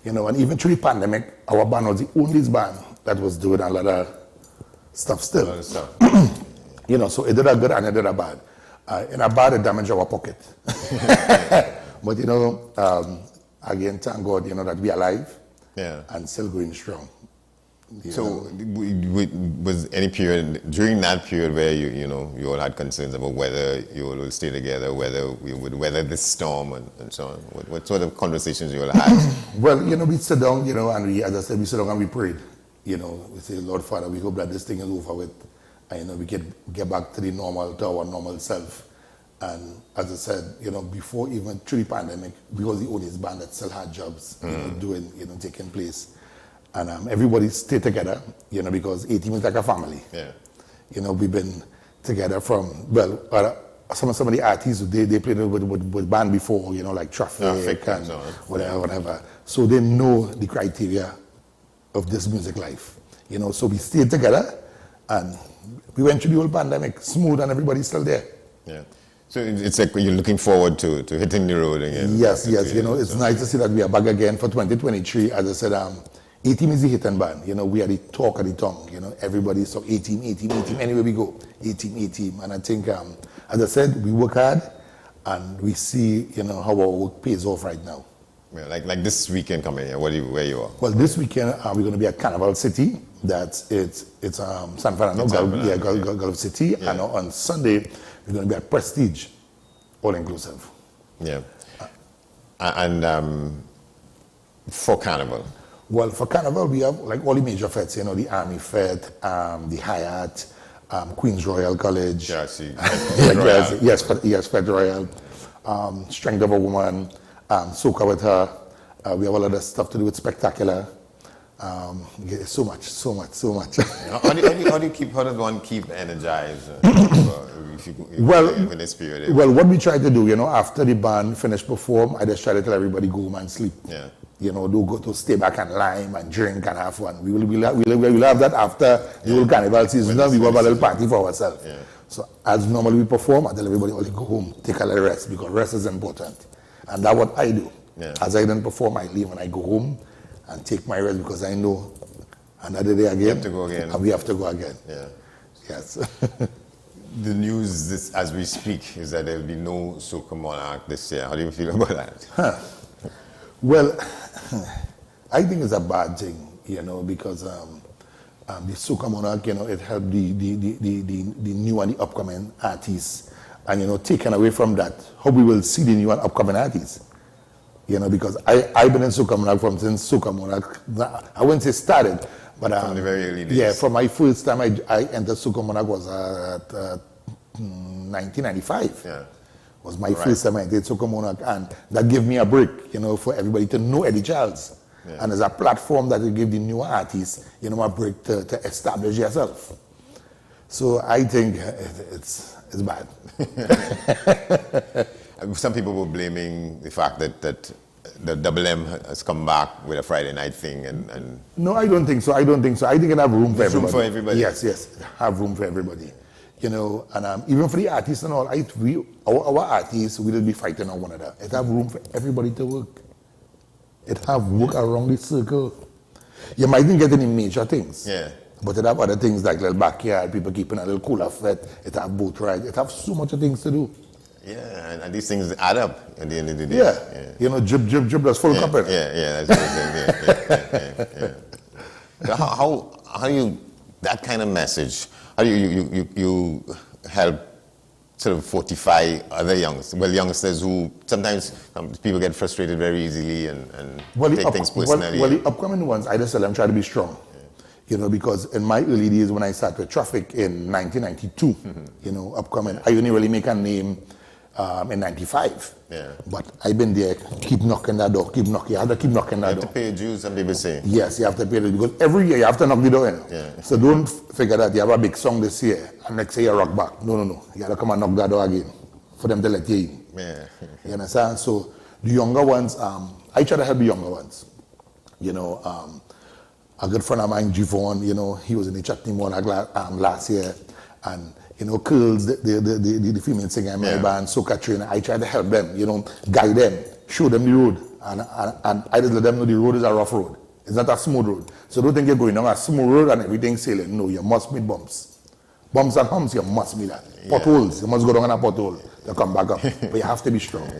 And even through the pandemic, our band was the only band that was doing a lot of stuff still. So it did a good and it did a bad. In a bad, it damaged our pocket. But again, thank God, that we are alive and still going strong. So was any period during that period where you all had concerns about whether you all will stay together, whether we would weather this storm and so on? What sort of conversations you all had? Well, we sit down, and we, as I said, we sit down and we prayed. We say, Lord Father, we hope that this thing is over with, and we can get back to our normal self. And as I said, before even through the pandemic, we were the only band that still had jobs, taking place. And everybody stayed together, because A-Team is like a family. Yeah. We've been together from, some of the artists, they played with band before, like Traffic and whatever. So they know the criteria of this music life. So we stayed together and we went through the whole pandemic smooth and everybody's still there. Yeah. So it's like you're looking forward to hitting the road again. Yes. It's nice to see that we are back again for 2023. As I said, A-Team is the hit and band. We are the talk of the tongue. Everybody's talk A-Team. Anywhere we go, A-Team. And I think, as I said, we work hard and we see, how our work pays off right now. Yeah, like this weekend coming here, where you are? Well, this weekend we're going to be at Carnival City. It's San Fernando, Gulf City. Yeah. And on Sunday we're going to be at Prestige, all inclusive. Yeah. And for Carnival. Well, for Carnival, we have like all the major fets, the Army Fete, the Hyatt, Queen's Royal College. Yes, Fete Royal. Strength of a Woman, Soca with Her. We have a lot of stuff to do with Spectacular. So much. How does one keep energized in this period? Well, what we try to do, after the band finish perform, I just try to tell everybody go home and sleep. Yeah. Don't go to stay back and lime and drink and have fun. We'll have that after the whole Carnival season. Then we have a little party for ourselves. Yeah. So as normally we perform, I tell everybody, only go home, take a little rest, because rest is important. And that's what I do. Yeah. As I don't perform, I leave and I go home and take my rest because I know another day again. You have to go again. And we have to go again. Yeah. Yes. The news this, as we speak is that there will be no Soca Monarch this year. How do you feel about that? Huh. Well, I think it's a bad thing, because the Soca Monarch, it helped the new and the upcoming artists, and taken away from that, how we will see the new and upcoming artists. Because I've been in Soca Monarch since Soca Monarch, I wouldn't say started, but from the very early days. Yeah, from my first time I entered Soca Monarch was at 1995. Yeah. Was my first time I did Soca Monarch, and that gave me a break, for everybody to know Eddie Charles. Yeah. And as a platform that will give the newer artists, a break to establish yourself. So I think it's bad. Some people were blaming the fact that the Double M has come back with a Friday night thing, and no, I don't think so. I think it have room for everybody. Room for everybody. Yes, have room for everybody. And even for the artists and all, our artists, we will be fighting on one another. It have room for everybody to work. It have work around the circle. You mightn't get any major things. Yeah. But it have other things like little backyard, people keeping a little cooler fit. It have boat ride. It have so much of things to do. Yeah, and these things add up at the end of the day. Yeah. Jib, that's full cup. Yeah, that's yeah. So how do you, that kind of message, how do you help sort of fortify other youngsters who sometimes people get frustrated very easily and take things personally? Well, the upcoming ones, I just tell them try to be strong. Because in my early days when I started with Traffic in 1992, upcoming, I only really make a name in 95. Yeah. But I've been there, keep knocking that door, keep knocking. You have to keep knocking that door. You have to pay your dues, some people say. Yes, you have to pay it because every year you have to knock the door in. Yeah. So don't figure that you have a big song this year and next year you rock back. No. You have to come and knock that door again for them to let you in. Yeah. You understand? So the younger ones, I try to help the younger ones. A good friend of mine, Givon, he was in the Chutney Monarch last year, and Curls, the female singer in my band, Soca trainer, I try to help them, guide them, show them the road, and I just let them know the road is a rough road. It's not a smooth road. So don't think you're going down a smooth road and everything's sailing. No, you must meet bumps. Bumps and humps, you must meet that. Potholes, you must go down in a pothole to come back up. But you have to be strong.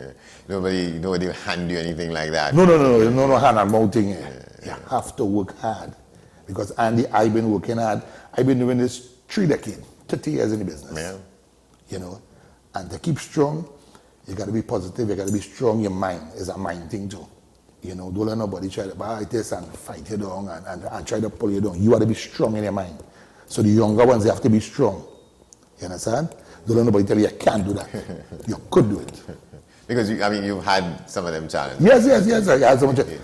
Nobody will hand you anything like that. No hand and mouth thing. You have to work hard. Because Andy, I've been working hard. I've been doing this 3 decades, 30 years in the business. Yeah. And to keep strong, you got to be positive, you got to be strong. Your mind is a mind thing too. Don't let nobody try to buy this and fight you down and try to pull you down. You got to be strong in your mind. So the younger ones, they have to be strong. You understand? Don't let nobody tell you can't do that. You could do it. Because you've had some of them challenges. Yes. I had some challenges.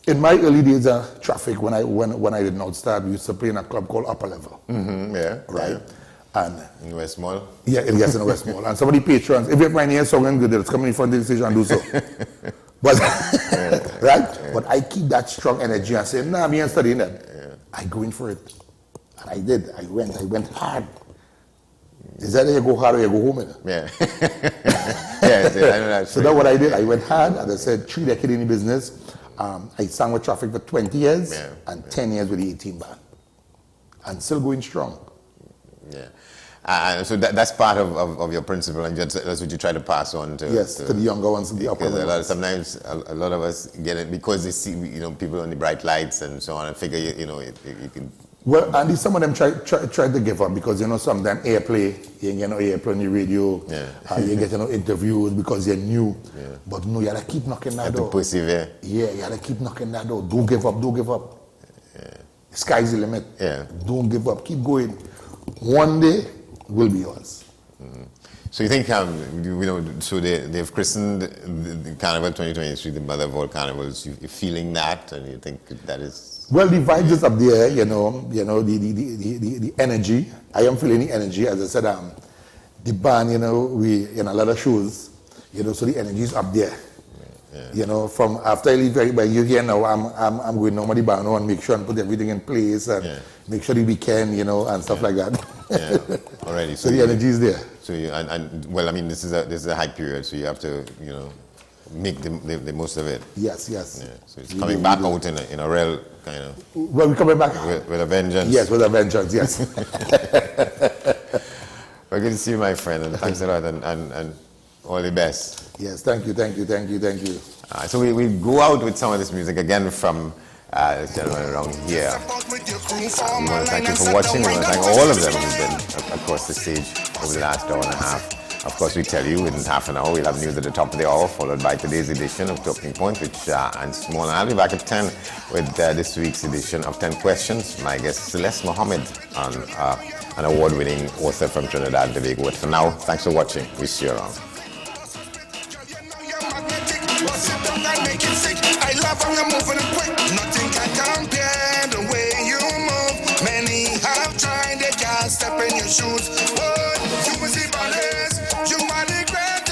In my early days of Traffic, when I did not start, we used to play in a club called Upper Level. Mm-hmm, yeah. Right? Yeah. And in West Mall? Yeah, yes, in West Mall. And some of the patrons, if you find here song good, it's coming in front of the stage and do so. But right? Yeah. But I keep that strong energy and say, nah, me ain't studying that. Yeah. I go in for it. And I did. I went hard. Is that you go hard or you go home? Yeah. I know that. So that's what I did. I went hard. As I said, 3 decades in the business. I sang with Traffic for 20 years and 10 years with the 18 band. And still going strong. Yeah. So that's part of your principle, and that's what you try to pass on to the younger ones, the upcoming ones. Sometimes a lot of us get it because they see people on the bright lights and so on, and figure you can. Well, and some of them try to give up because sometimes airplay, you get airplay on the radio, you get interviews because you're new. Yeah. But no, you gotta keep knocking that door. To persevere. Yeah, you gotta keep knocking that door. Don't give up. Yeah. Sky's the limit. Yeah. Don't give up. Keep going. One day will be yours. Mm-hmm. So you think, so they've christened the Carnival 2023 the mother of all carnivals. You're feeling that, and you think that is. Well, the vibes is up there, the energy. I am feeling the energy. As I said, the band, we in a lot of shows, so the energy is up there. Yeah. From after I leave everybody, you hear now, I'm going to the band and make sure and put everything in place and make sure the weekend, and stuff like that. Yeah, already. So the energy is there. So this is a high period, so you have to, make the most of it. Yes, yes. Yeah. So it's coming back out in a real kind of... Well, we're coming back... With a vengeance. Yes, with a vengeance, yes. Well, good to see you, my friend, and thanks a lot, and all the best. Yes, thank you. So we go out with some of this music again from this gentleman around here. We want to thank you for watching. We want to thank all of them who've been across the stage over the last hour and a half. Of course, we tell you in half an hour we'll have news at the top of the hour, followed by today's edition of Talking Point, which and Small. And I'll be back at 10 with this week's edition of 10 Questions. My guest Celeste Mohammed, an award-winning author from Trinidad and Tobago. But for now, thanks for watching. We see you around. I love how you're moving quick. Nothing can compare the way you move. Many have tried, they can't step in your shoes.